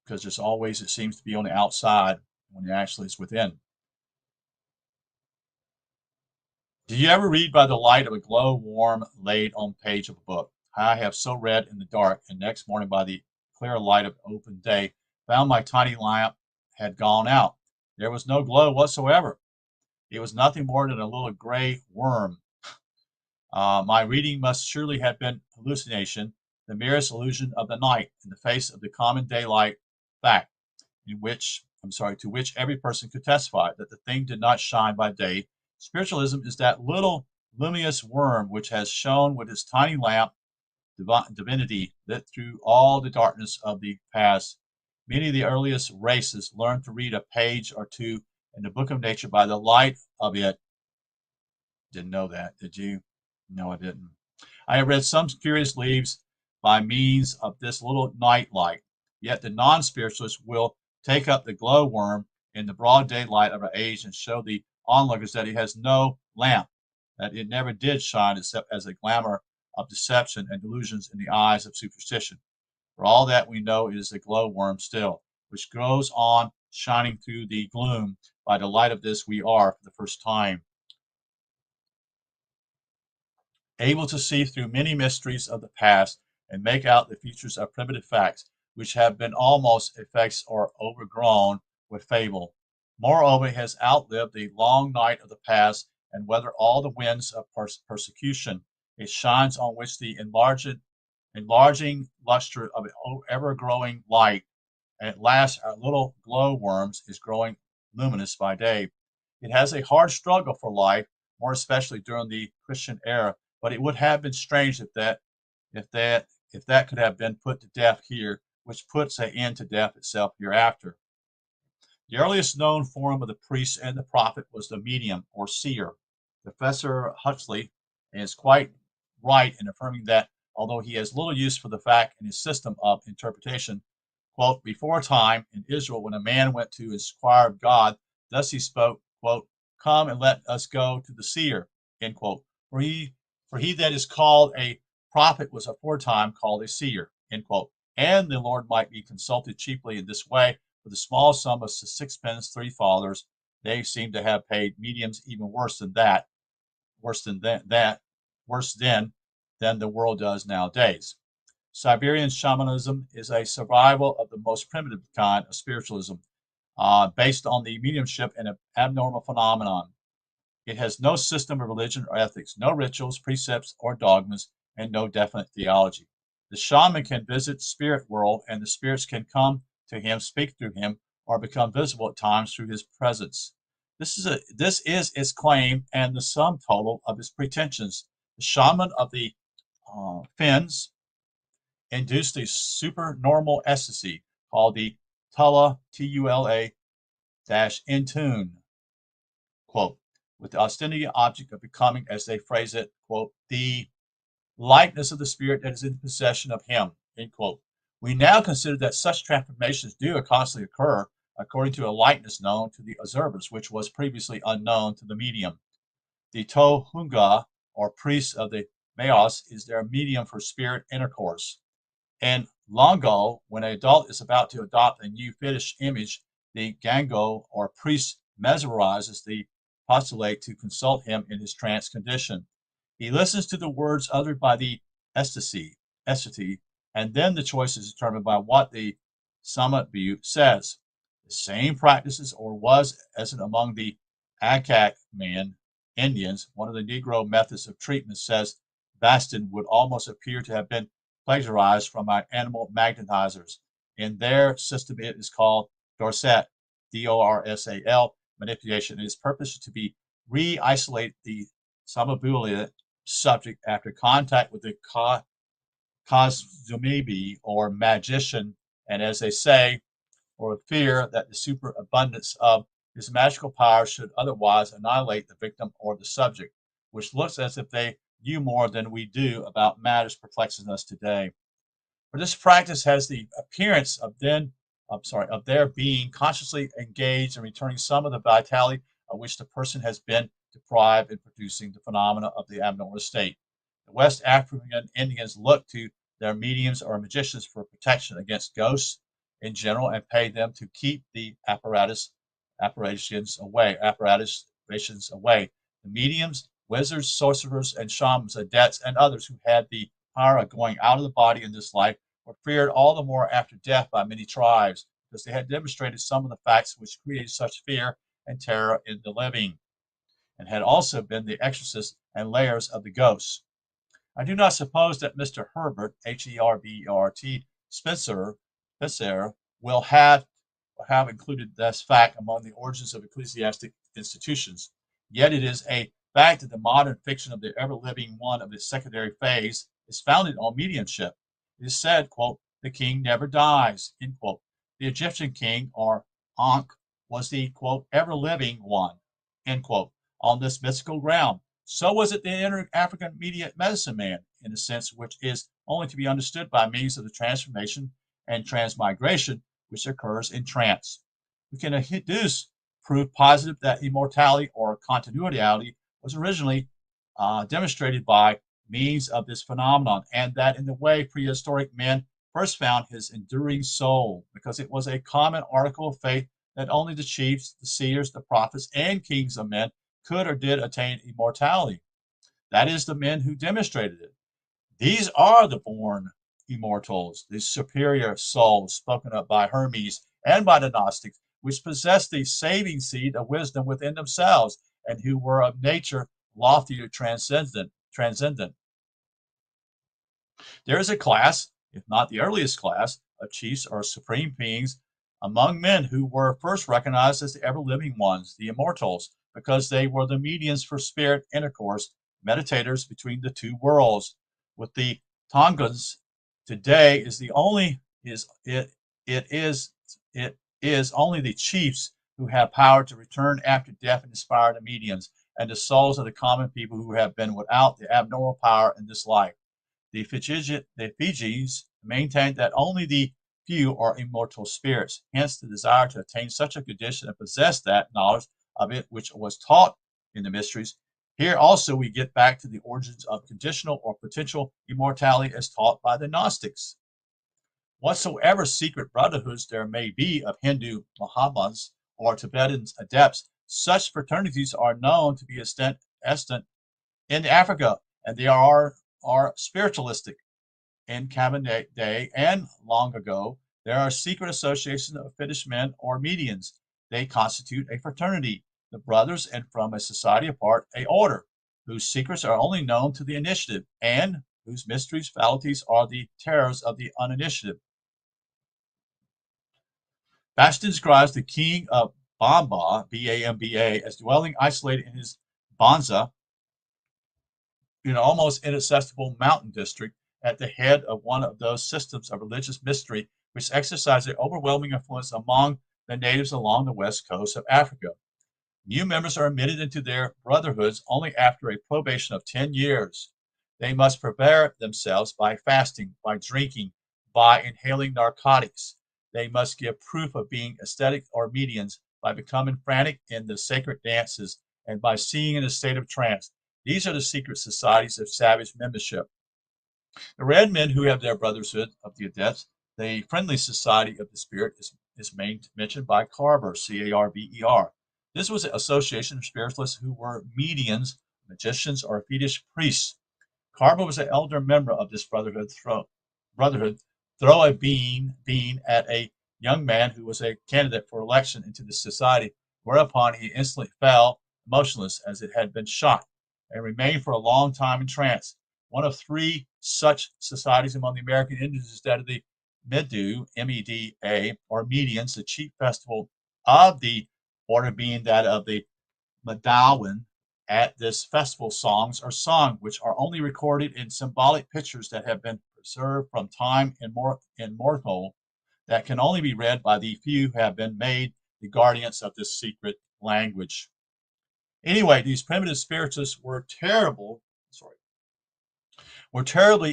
[SPEAKER 1] because there's always, it seems to be on the outside when it actually is within. Do you ever read by the light of a glow-worm laid on page of a book? I have so read in the dark, and next morning by the clear light of open day, found my tiny lamp had gone out. There was no glow whatsoever. It was nothing more than a little gray worm. My reading must surely have been hallucination, the merest illusion of the night in the face of the common daylight fact, to which every person could testify that the thing did not shine by day. Spiritualism is that little luminous worm which has shone with its tiny lamp divinity lit through all the darkness of the past. Many of the earliest races learned to read a page or two in the book of nature by the light of it. Didn't know that, did you? No, I didn't. I have read some curious leaves by means of this little night light. Yet the non-spiritualist will take up the glowworm in the broad daylight of our age and show the onlookers that it has no lamp, that it never did shine except as a glamour of deception and delusions in the eyes of superstition. For all that we know, it is a glowworm still, which goes on shining through the gloom. By the light of this, we are, for the first time, able to see through many mysteries of the past and make out the features of primitive facts, which have been almost effects or overgrown with fable. Moreover, it has outlived the long night of the past and weathered all the winds of persecution. It shines on which the enlarging luster of ever-growing light, and at last our little glowworms is growing luminous by day. It has a hard struggle for life, more especially during the Christian era, but it would have been strange if that could have been put to death here, which puts an end to death itself hereafter. The earliest known form of the priest and the prophet was the medium or seer. Professor Huxley is quite right in affirming that although he has little use for the fact in his system of interpretation, quote, before a time in Israel when a man went to inquire of God, thus he spoke, quote, come and let us go to the seer, end quote. For he that is called a prophet was aforetime called a seer, end quote. And the Lord might be consulted cheaply in this way, for the small sum of sixpence 3 fathers, they seem to have paid mediums even worse than the world does nowadays. Siberian shamanism is a survival of the most primitive kind of spiritualism, based on the mediumship and abnormal phenomenon. It has no system of religion or ethics, no rituals, precepts, or dogmas, and no definite theology. The shaman can visit the spirit world, and the spirits can come to him, speak through him, or become visible at times through his presence. This is its claim and the sum total of its pretensions. The shaman of the Finns induced a supernormal ecstasy called the Tula, T-U-L-A, Intune, quote, with the ostensible object of becoming, as they phrase it, quote, the likeness of the spirit that is in possession of him, end quote. We now consider that such transformations do constantly occur according to a likeness known to the observers, which was previously unknown to the medium. The Tohunga, or priest of the Mayos, is their medium for spirit intercourse. In Longo, when an adult is about to adopt a new fetish image, the Gango, or priest, mesmerizes the postulate to consult him in his trance condition. He listens to the words uttered by the ecstasy, and then the choice is determined by what the Samut says. The same practices or was as among the Akak men, Indians. One of the Negro methods of treatment, says Bastin, would almost appear to have been plagiarized from animal magnetizers. In their system, it is called Dorsal, D-O-R-S-A-L, manipulation. Its purpose is to be re-isolate the Samabula subject after contact with the Coszumebi, or magician, and as they say, or fear that the superabundance of his magical power should otherwise annihilate the victim or the subject, which looks as if they knew more than we do about matters perplexing us today. For this practice has the appearance of their being consciously engaged in returning some of the vitality of which the person has been deprived in producing the phenomena of the abnormal state. The West African Indians look to their mediums or magicians for protection against ghosts in general, and pay them to keep the apparitions away. The mediums, wizards, sorcerers, and shamans, adepts, and others who had the power of going out of the body in this life were feared all the more after death by many tribes, because they had demonstrated some of the facts which created such fear and terror in the living, and had also been the exorcists and layers of the ghosts. I do not suppose that Mr. Herbert, Herbert, Spencer, will have included this fact among the origins of ecclesiastic institutions. Yet it is a fact that the modern fiction of the ever-living one of its secondary phase is founded on mediumship. It is said, quote, the king never dies, end quote. The Egyptian king, or Ankh, was the, quote, ever-living one, end quote, on this mystical ground. So was it the inter-African medicine man, in a sense which is only to be understood by means of the transformation and transmigration which occurs in trance. We can deduce proof positive that immortality or continuity was originally demonstrated by means of this phenomenon, and that in the way prehistoric men first found his enduring soul, because it was a common article of faith that only the chiefs, the seers, the prophets, and kings of men could or did attain immortality. That is, the men who demonstrated it. These are the born immortals, the superior souls spoken of by Hermes and by the Gnostics, which possess the saving seed of wisdom within themselves, and who were of nature loftier, transcendent. There is a class, if not the earliest class, of chiefs or supreme beings among men who were first recognized as the ever-living ones, the immortals, because they were the mediums for spirit intercourse, meditators between the two worlds. With the Tongans today is the only it is only the chiefs who have power to return after death and inspire the mediums and the souls of the common people who have been without the abnormal power in this life. The Fijis maintain that only the few are immortal spirits, hence the desire to attain such a condition and possess that knowledge of it which was taught in the mysteries. Here also we get back to the origins of conditional or potential immortality as taught by the Gnostics. Whatsoever secret brotherhoods there may be of Hindu Mahatmas or Tibetan adepts, such fraternities are known to be extant in Africa, and they are spiritualistic. In Cabernet and long ago, there are secret associations of fetish men or medians. They constitute a fraternity, the brothers, and from a society apart, a order, whose secrets are only known to the initiative, and whose mysteries, faculties are the terrors of the uninitiative. Bastion describes the king of Bamba, B-A-M-B-A, as dwelling isolated in his Banza, in an almost inaccessible mountain district, at the head of one of those systems of religious mystery which exercise an overwhelming influence among the natives along the west coast of Africa. New members are admitted into their brotherhoods only after a probation of 10 years. They must prepare themselves by fasting, by drinking, by inhaling narcotics. They must give proof of being ascetic or medians by becoming frantic in the sacred dances and by seeing in a state of trance. These are the secret societies of savage membership. The red men who have their brotherhood of the adepts, the friendly society of the spirit, is mentioned by Carver, C-A-R-B-E-R. This was an association of spiritualists who were medians, magicians, or fetish priests. Carver was an elder member of this brotherhood. Throw a bean at a young man who was a candidate for election into the society, whereupon he instantly fell motionless as it had been shot, and remained for a long time in trance. One of three such societies among the American Indians is that of the Medu, M-E-D-A, or medians, the chief festival of the order being that of the Madawan. At this festival, songs are sung, which are only recorded in symbolic pictures that have been preserved from time immemorial, that can only be read by the few who have been made the guardians of this secret language. Anyway, these primitive spiritualists were terribly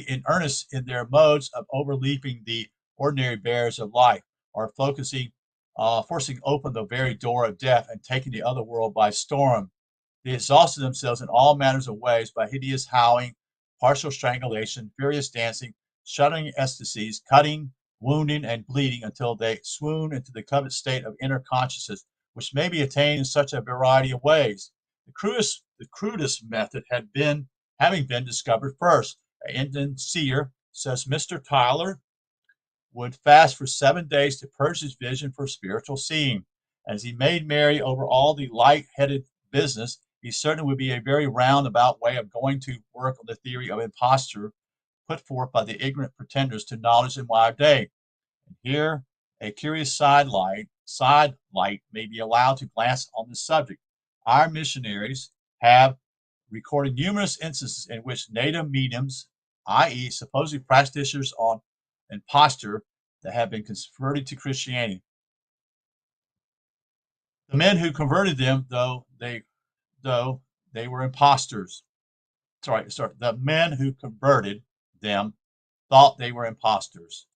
[SPEAKER 1] in earnest in their modes of overleaping the ordinary barriers of life, or forcing open the very door of death and taking the other world by storm. They exhausted themselves in all manners of ways by hideous howling, partial strangulation, furious dancing, shuddering ecstasies, cutting, wounding, and bleeding until they swoon into the coveted state of inner consciousness, which may be attained in such a variety of ways. The crudest method having been discovered first. An Indian seer, says Mr. Tyler, would fast for 7 days to purge his vision for spiritual seeing. As he made merry over all the light-headed business, he certainly would be a very roundabout way of going to work on the theory of imposture put forth by the ignorant pretenders to knowledge in our day. And here a curious side light may be allowed to glance on this subject. Our missionaries have recorded numerous instances in which native mediums, i.e., supposed practitioners on imposture, that have been converted to Christianity. The men who converted them, though they were impostors. The men who converted them thought they were impostors,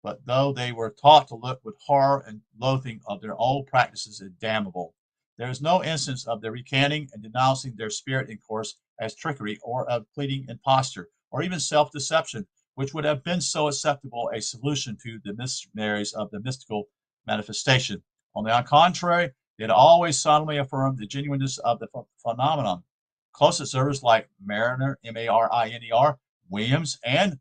[SPEAKER 1] but though they were taught to look with horror and loathing of their old practices as damnable, there is no instance of their recanting and denouncing their spirit in course as trickery, or of pleading imposture, or even self-deception, which would have been so acceptable a solution to the missionaries of the mystical manifestation. On the contrary, they had always solemnly affirmed the genuineness of the phenomenon. Close observers like Mariner, M-A-R-I-N-E-R, Williams, and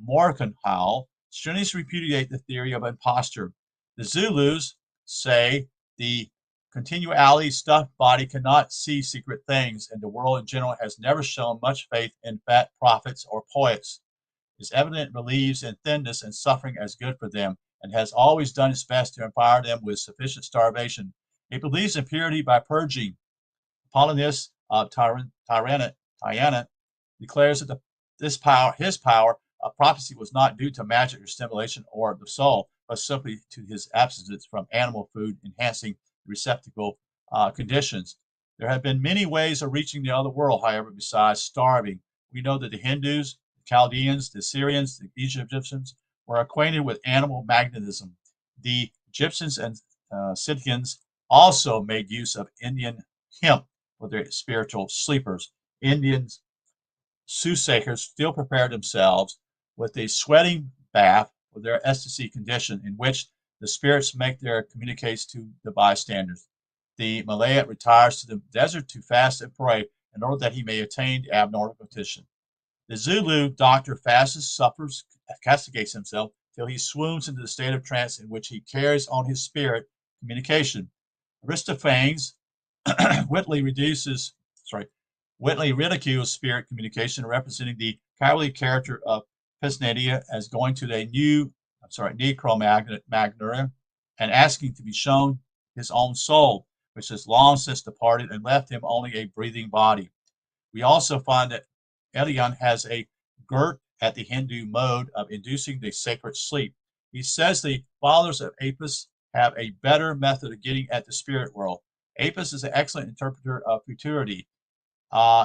[SPEAKER 1] Morgenthau strenuously repudiate the theory of imposture. The Zulus say the continually stuffed body cannot see secret things, and the world in general has never shown much faith in fat prophets or poets. It is evident it believes in thinness and suffering as good for them, and has always done its best to empower them with sufficient starvation. It believes in purity by purging. Apollonius of Tyana declares that his power a prophecy was not due to magic or stimulation or the soul, but simply to his abstinence from animal food, enhancing receptacle conditions. There have been many ways of reaching the other world, however, besides starving. We know that the Hindus, the Chaldeans, the Syrians, the Egyptians were acquainted with animal magnetism. The Egyptians and Scythians also made use of Indian hemp for their spiritual sleepers. Indians soothsayers still prepared themselves with a sweating bath for their ecstasy condition, in which the spirits make their communications to the bystanders. The Malayan retires to the desert to fast and pray in order that he may attain the abnormal condition. The Zulu doctor fasts, suffers, castigates himself till he swoons into the state of trance in which he carries on his spirit communication. Aristophanes Whitley ridicules spirit communication, representing the cowardly character of Pesnedia as going to the Necromagna and asking to be shown his own soul, which has long since departed and left him only a breathing body. We also find that Elian has a girt at the Hindu mode of inducing the sacred sleep. He says the followers of Apis have a better method of getting at the spirit world. Apis is an excellent interpreter of futurity.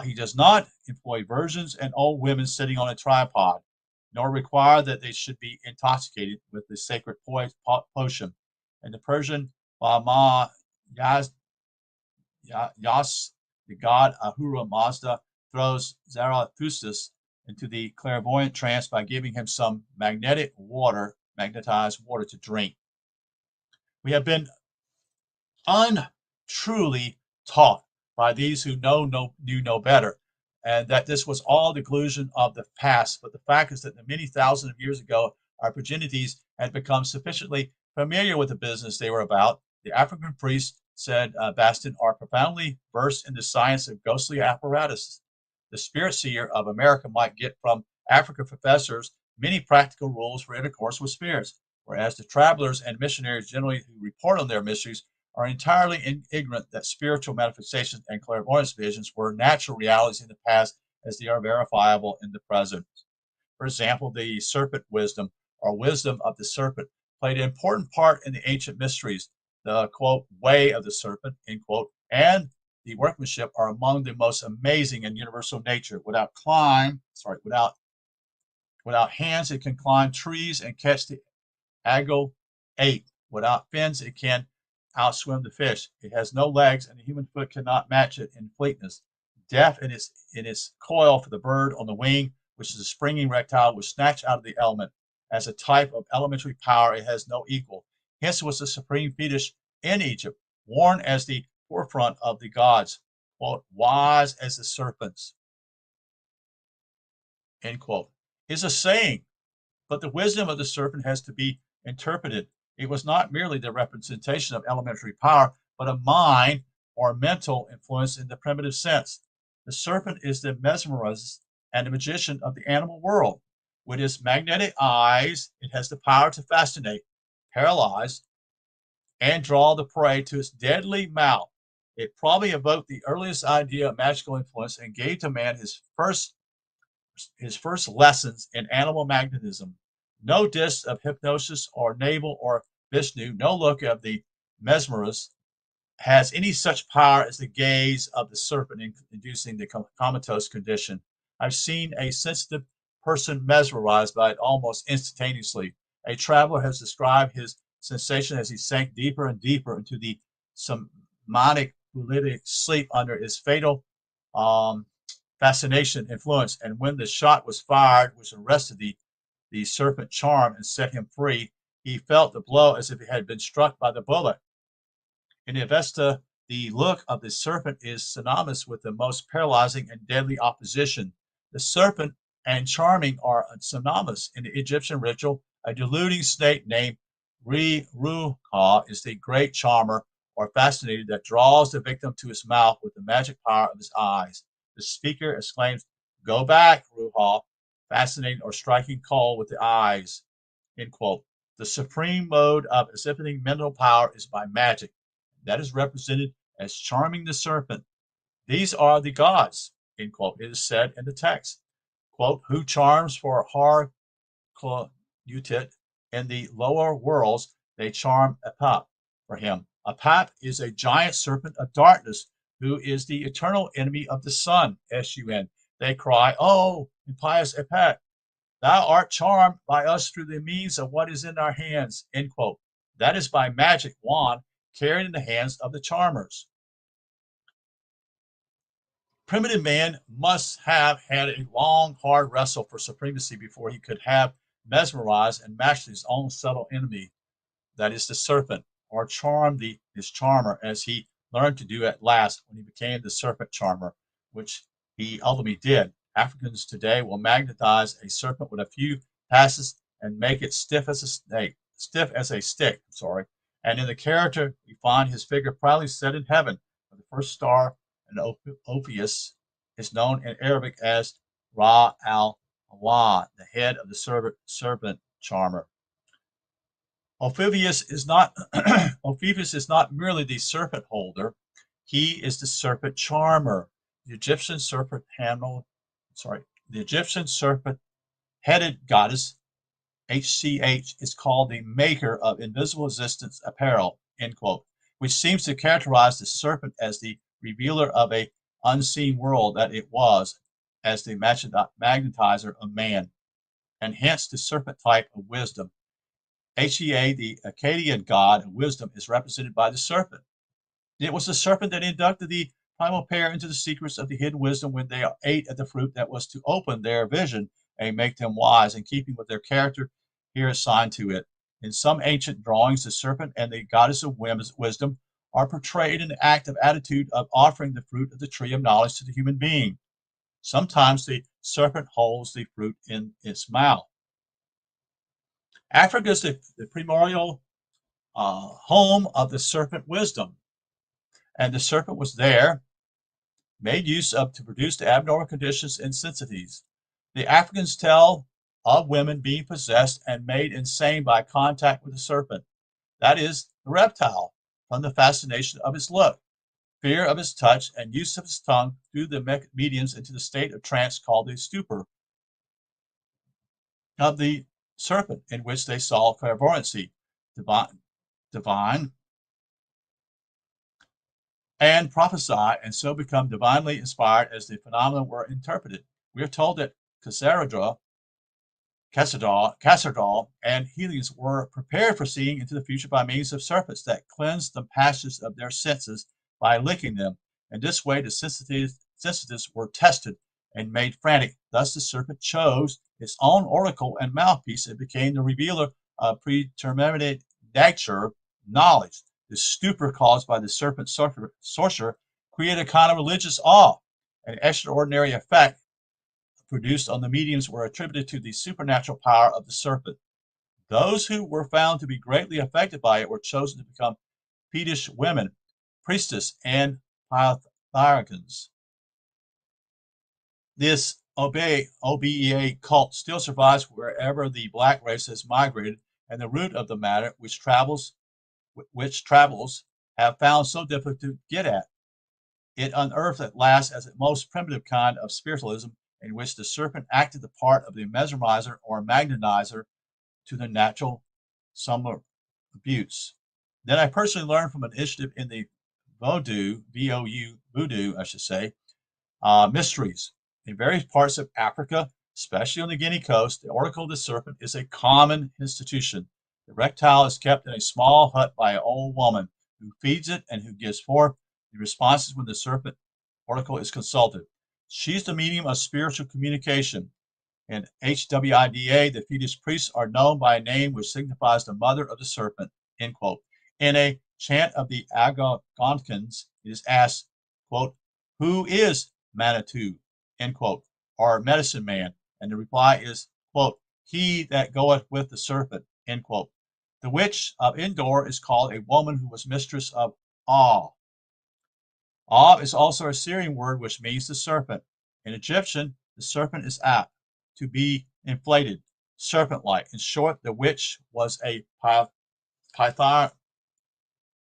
[SPEAKER 1] He does not employ virgins and old women sitting on a tripod, nor require that they should be intoxicated with the sacred potion. And the Persian Bahma Yas, the god Ahura Mazda, throws Zarathustra into the clairvoyant trance by giving him some magnetized water to drink. We have been untruly taught by these who knew no better, and that this was all the delusion of the past. But the fact is that many thousands of years ago, our progenitors had become sufficiently familiar with the business they were about. The African priests, said Bastin, are profoundly versed in the science of ghostly apparatus. The spirit seer of America might get from African professors many practical rules for intercourse with spirits, whereas the travelers and missionaries generally who report on their mysteries are entirely ignorant that spiritual manifestations and clairvoyance visions were natural realities in the past as they are verifiable in the present. For example, the serpent wisdom, or wisdom of the serpent, played an important part in the ancient mysteries. The, quote, way of the serpent, end quote, and the workmanship are among the most amazing in universal nature. Without hands, it can climb trees and catch the agile ape. Without fins, it can outswim the fish. It has no legs, and the human foot cannot match it in fleetness. Deaf in its coil for the bird on the wing, which is a springing reptile, was snatched out of the element. As a type of elementary power, it has no equal. Hence was the supreme fetus in Egypt, worn as the forefront of the gods, quote, wise as the serpents, end quote. Is a saying, but the wisdom of the serpent has to be interpreted. It was not merely the representation of elementary power, but a mind or mental influence in the primitive sense. The serpent is the mesmerist and the magician of the animal world. With its magnetic eyes, it has the power to fascinate, paralyze, and draw the prey to its deadly mouth. It probably evoked the earliest idea of magical influence and gave to man his first lessons in animal magnetism. No disc of hypnosis or navel or Vishnu, no look of the mesmerist has any such power as the gaze of the serpent inducing the comatose condition. I've seen a sensitive person mesmerized by it almost instantaneously. A traveler has described his sensation as he sank deeper and deeper into the somatic sleep under its fatal fascination influence. And when the shot was fired, which arrested the serpent charm and set him free, he felt the blow as if he had been struck by the bullet. In Avesta, the look of the serpent is synonymous with the most paralyzing and deadly opposition. The serpent and charming are synonymous. In the Egyptian ritual, a deluding snake named Ruha is the great charmer or fascinator that draws the victim to his mouth with the magic power of his eyes. The speaker exclaims, "Go back, Ruha," fascinating or striking cold with the eyes, end quote. The supreme mode of exhibiting mental power is by magic. That is represented as charming the serpent. These are the gods, end quote. It is said in the text, quote, who charms for Utit. In the lower worlds, they charm Apap for him. Apap is a giant serpent of darkness who is the eternal enemy of the sun, S-U-N. They cry, "Oh, impious Apap, thou art charmed by us through the means of what is in our hands," end quote. That is by magic wand carried in the hands of the charmers. Primitive man must have had a long, hard wrestle for supremacy before he could have mesmerized and mastered his own subtle enemy, that is the serpent, or charmed his charmer, as he learned to do at last when he became the serpent charmer, which he ultimately did. Africans today will magnetize a serpent with a few passes and make it stiff as a stick, And in the character, we find his figure proudly set in heaven, where the first star, and Ophiuchus, is known in Arabic as Ra al-Awad, the head of the serpent charmer. Ophiuchus is not Ophiuchus is not merely the serpent holder; he is the serpent charmer. The Egyptian serpent-headed goddess HCH is called the maker of invisible existence apparel, end quote, which seems to characterize the serpent as the revealer of a unseen world that it was, as the magnetizer of man, and hence the serpent type of wisdom. Hea, the Akkadian god of wisdom, is represented by the serpent. It was the serpent that inducted the primal pair into the secrets of the hidden wisdom when they ate at the fruit that was to open their vision and make them wise, in keeping with their character here assigned to it. In some ancient drawings, the serpent and the goddess of wisdom are portrayed in the active attitude of offering the fruit of the tree of knowledge to the human being. Sometimes the serpent holds the fruit in its mouth. Africa is the primordial home of the serpent wisdom, and the serpent was there, made use of to produce the abnormal conditions and sensities. The Africans tell of women being possessed and made insane by contact with the serpent, that is, the reptile, from the fascination of his look, fear of his touch, and use of his tongue through the mediums into the state of trance called the stupor of the serpent, in which they saw clairvoyancy, divine, and prophesy, and so become divinely inspired as the phenomena were interpreted. We are told that Cassardal, and Helios were prepared for seeing into the future by means of serpents that cleansed the passages of their senses by licking them. In this way, the sensitives were tested and made frantic. Thus, the serpent chose its own oracle and mouthpiece and became the revealer of predetermined nature knowledge. The stupor caused by the serpent sorcerer created a kind of religious awe. An extraordinary effect produced on the mediums were attributed to the supernatural power of the serpent. Those who were found to be greatly affected by it were chosen to become fetish women, priestess, and pythagons. This OBEA cult still survives wherever the black race has migrated, and the root of the matter, which travels have found so difficult to get at. It unearthed at last as a most primitive kind of spiritualism, in which the serpent acted the part of the mesmerizer or magnetizer to the natural summer abuse. Then I personally learned from an initiative in the Voodoo, mysteries. In various parts of Africa, especially on the Guinea coast, the Oracle of the Serpent is a common institution. The reptile is kept in a small hut by an old woman who feeds it and who gives forth the responses when the serpent oracle is consulted. She's the medium of spiritual communication. In HWIDA, the fetish priests are known by a name which signifies the mother of the serpent, end quote. In a chant of the Algonquins, it is asked, quote, "Who is Manitou?" end quote, or medicine man, and the reply is, quote, "He that goeth with the serpent," end quote. The witch of Endor is called a woman who was mistress of Awe. Awe is also a Syrian word which means the serpent. In Egyptian, the serpent is apt to be inflated, serpent-like. In short, the witch was a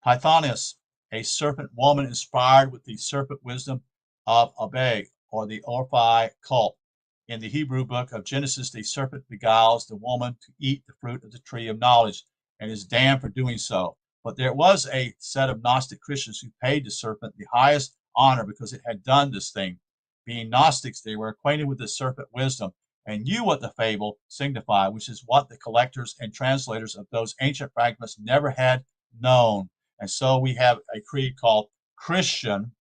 [SPEAKER 1] Pythoness, a serpent woman inspired with the serpent wisdom of Abeg, or the Orphi cult. In the Hebrew book of Genesis, the serpent beguiles the woman to eat the fruit of the tree of knowledge and is damned for doing so. But there was a set of Gnostic Christians who paid the serpent the highest honor because it had done this thing. Being Gnostics, they were acquainted with the serpent wisdom and knew what the fable signified, which is what the collectors and translators of those ancient fragments never had known. And so we have a creed called Christian,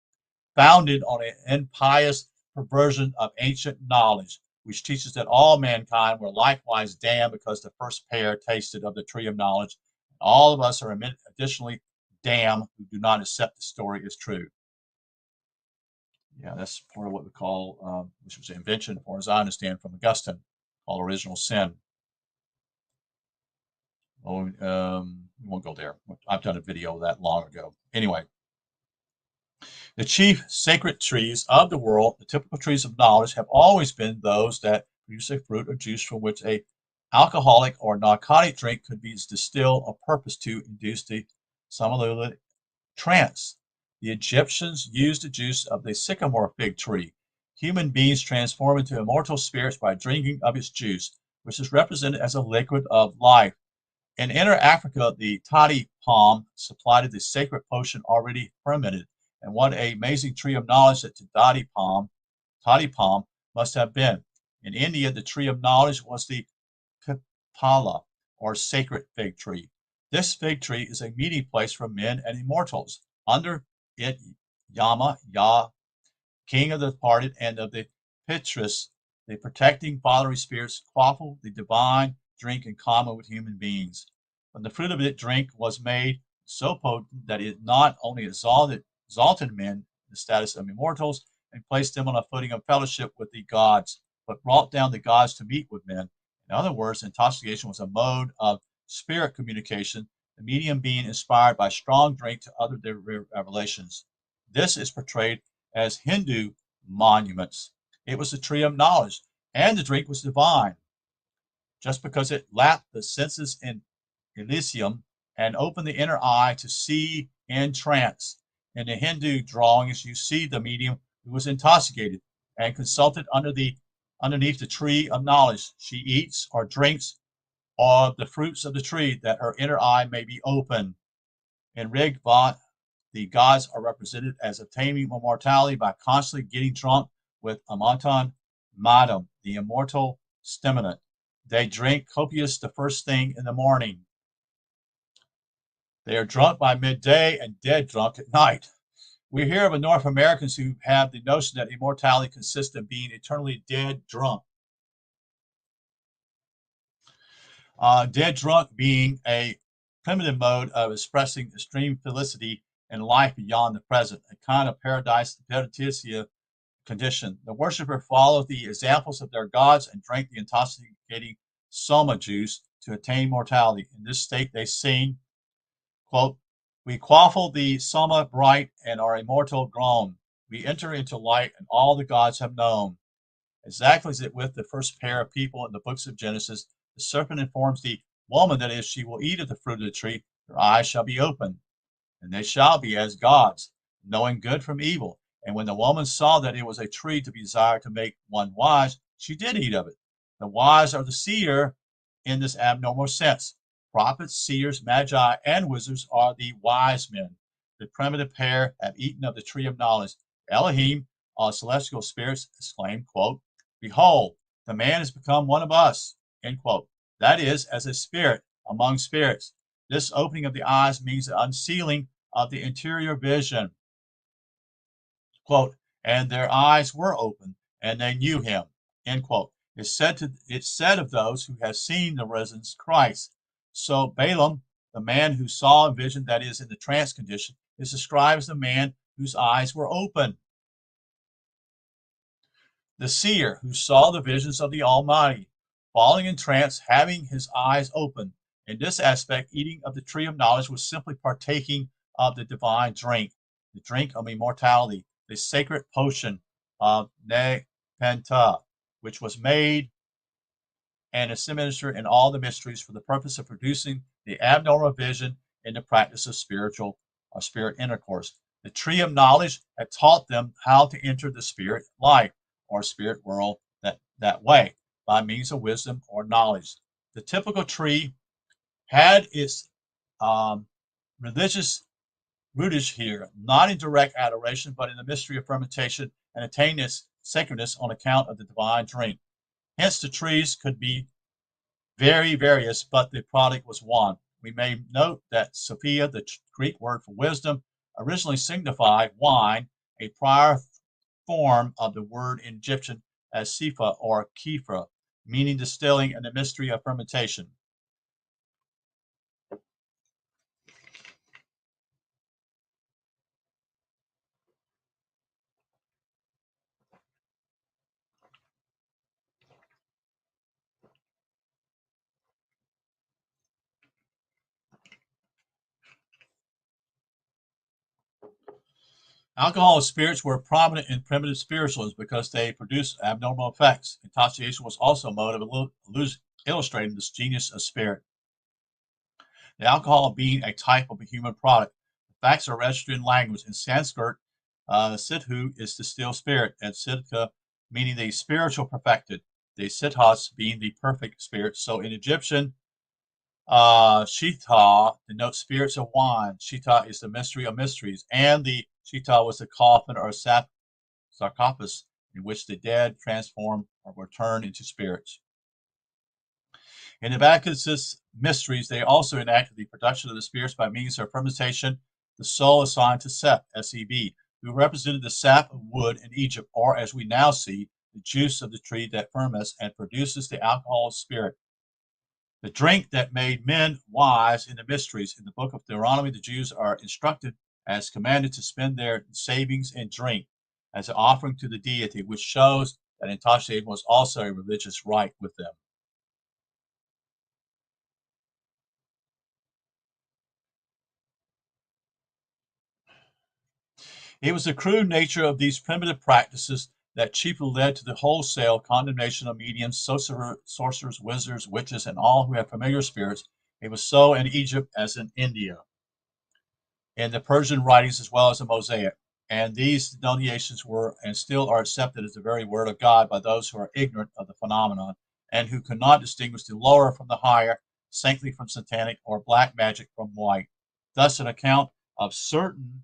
[SPEAKER 1] founded on an impious perversion of ancient knowledge, which teaches that all mankind were likewise damned because the first pair tasted of the tree of knowledge. All of us are additionally damned who do not accept the story as true. Yeah, that's part of what we call, which was an invention, or as I understand from Augustine, called original sin. Oh, we won't go there. I've done a video of that long ago. Anyway, the chief sacred trees of the world, the typical trees of knowledge, have always been those that produce a fruit or juice from which a alcoholic or narcotic drink could be distilled or purposed to induce the somnolent trance. The Egyptians used the juice of the sycamore fig tree. Human beings transform into immortal spirits by drinking of its juice, which is represented as a liquid of life. In Inner Africa, the toddy palm supplied the sacred potion already fermented. And what an amazing tree of knowledge that the toddy palm must have been. In India, the tree of knowledge was the pipala, or sacred fig tree. This fig tree is a meeting place for men and immortals. Under it, Yama, king of the departed, and of the Pitris, the protecting fatherly spirits, quaffle the divine drink in common with human beings. When the fruit of it drink was made so potent that it not only exalted men in the status of immortals and placed them on a footing of fellowship with the gods, but brought down the gods to meet with men. In other words, intoxication was a mode of spirit communication, the medium being inspired by strong drink to utter their revelations. This is portrayed as Hindu monuments. It was the tree of knowledge, and the drink was divine. Just because it lapped the senses in Elysium and opened the inner eye to see in trance. In the Hindu drawings, you see the medium who was intoxicated and consulted underneath the tree of knowledge. She eats or drinks of the fruits of the tree that her inner eye may be open. In Rigveda, the gods are represented as obtaining immortality by constantly getting drunk with Amantan Madam, the immortal stimulant. They drink copious the first thing in the morning. They are drunk by midday and dead drunk at night. We hear of North Americans who have the notion that immortality consists of being eternally dead drunk. Dead drunk being a primitive mode of expressing extreme felicity and life beyond the present, a kind of paradise paradisia condition. The worshiper followed the examples of their gods and drank the intoxicating soma juice to attain mortality. In this state they sing, quote, "We quaffle the soma bright and are immortal grown. We enter into light and all the gods have known." Exactly as it with the first pair of people in the books of Genesis, the serpent informs the woman that if she will eat of the fruit of the tree, her eyes shall be opened, and they shall be as gods, knowing good from evil. And when the woman saw that it was a tree to be desired to make one wise, she did eat of it. The wise are the seer in this abnormal sense. Prophets, seers, magi, and wizards are the wise men. The primitive pair have eaten of the tree of knowledge. Elohim, all celestial spirits, exclaimed, quote, "Behold, the man has become one of us," end quote. That is, as a spirit among spirits. This opening of the eyes means the unsealing of the interior vision. Quote, "And their eyes were opened, and they knew him," end quote. It's said of those who have seen the risen Christ. So Balaam, the man who saw a vision, that is in the trance condition, is described as the man whose eyes were open. The seer who saw the visions of the Almighty, falling in trance, having his eyes open. In this aspect, eating of the tree of knowledge was simply partaking of the divine drink, the drink of immortality, the sacred potion of Nepentah, which was made and is administered in all the mysteries for the purpose of producing the abnormal vision in the practice of spirit intercourse. The tree of knowledge had taught them how to enter the spirit life or spirit world that way by means of wisdom or knowledge. The typical tree had its religious rootage here, not in direct adoration, but in the mystery of fermentation, and attained its sacredness on account of the divine drink. Hence, the trees could be very various, but the product was one. We may note that Sophia, the Greek word for wisdom, originally signified wine, a prior form of the word in Egyptian as sifa or kefra, meaning distilling and the mystery of fermentation. Alcohol and spirits were prominent in primitive spiritualism because they produced abnormal effects. Intoxication was also a mode of illustrating this genius of spirit. The alcohol being a type of a human product. The facts are registered in language. In Sanskrit, Siddhu is the still spirit, and Siddha meaning the spiritual perfected, the Siddhas being the perfect spirit. So in Egyptian, Shita denotes spirits of wine. Shita is the mystery of mysteries, and the Shita was the coffin or sarcophagus in which the dead transformed or were turned into spirits. In the Bacchus mysteries, they also enacted the production of the spirits by means of fermentation, the soul assigned to Seth, S-E-B, who represented the sap of wood in Egypt, or as we now see, the juice of the tree that ferments and produces the alcohol spirit. The drink that made men wise in the mysteries. In the book of Deuteronomy, the Jews are instructed as commanded to spend their savings in drink as an offering to the deity, which shows that intoxication was also a religious rite with them. It was the crude nature of these primitive practices that chiefly led to the wholesale condemnation of mediums, sorcerers, wizards, witches, and all who have familiar spirits. It was so in Egypt as in India, in the Persian writings as well as the Mosaic. And these denunciations were and still are accepted as the very word of God by those who are ignorant of the phenomenon and who cannot distinguish the lower from the higher, saintly from satanic, or black magic from white. Thus, an account of certain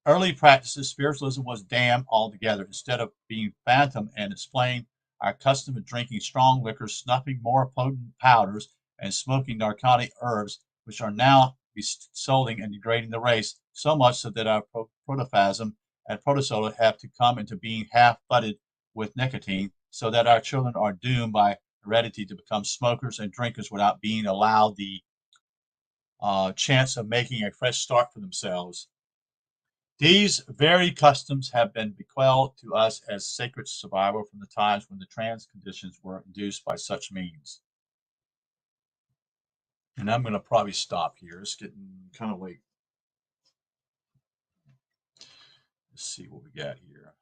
[SPEAKER 1] early practices, spiritualism was damned altogether. Instead of being phantom and explain our custom of drinking strong liquors, snuffing more potent powders, and smoking narcotic herbs, which are now bestowing and degrading the race, so much so that our protoplasm and protozoa have to come into being half flooded with nicotine, so that our children are doomed by heredity to become smokers and drinkers without being allowed the chance of making a fresh start for themselves. These very customs have been bequeathed to us as sacred survival from the times when the trans conditions were induced by such means. And I'm going to probably stop here. It's getting kind of late. Let's see what we got here.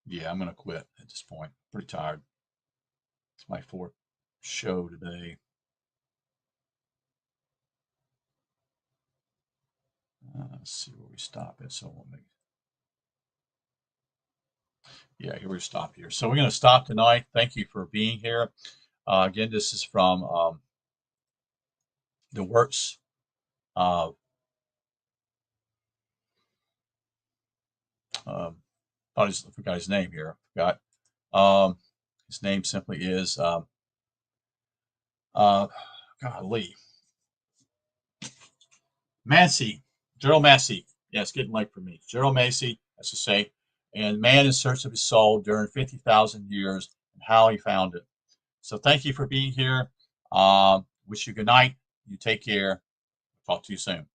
[SPEAKER 1] Yeah, I'm going to quit at this point. Pretty tired. It's my fourth show today. Let's see where we stop at. So we'll make. Yeah, here we stop here. So we're going to stop tonight. Thank you for being here. Again, this is from the works of I forgot his name here. Forgot. His name simply is golly, Massey, Gerald Massey. Yeah, it's getting late for me. Gerald Massey, as to say, and Man in Search of His Soul during 50,000 years and how he found it. So thank you for being here. Wish you good night. You take care. Talk to you soon.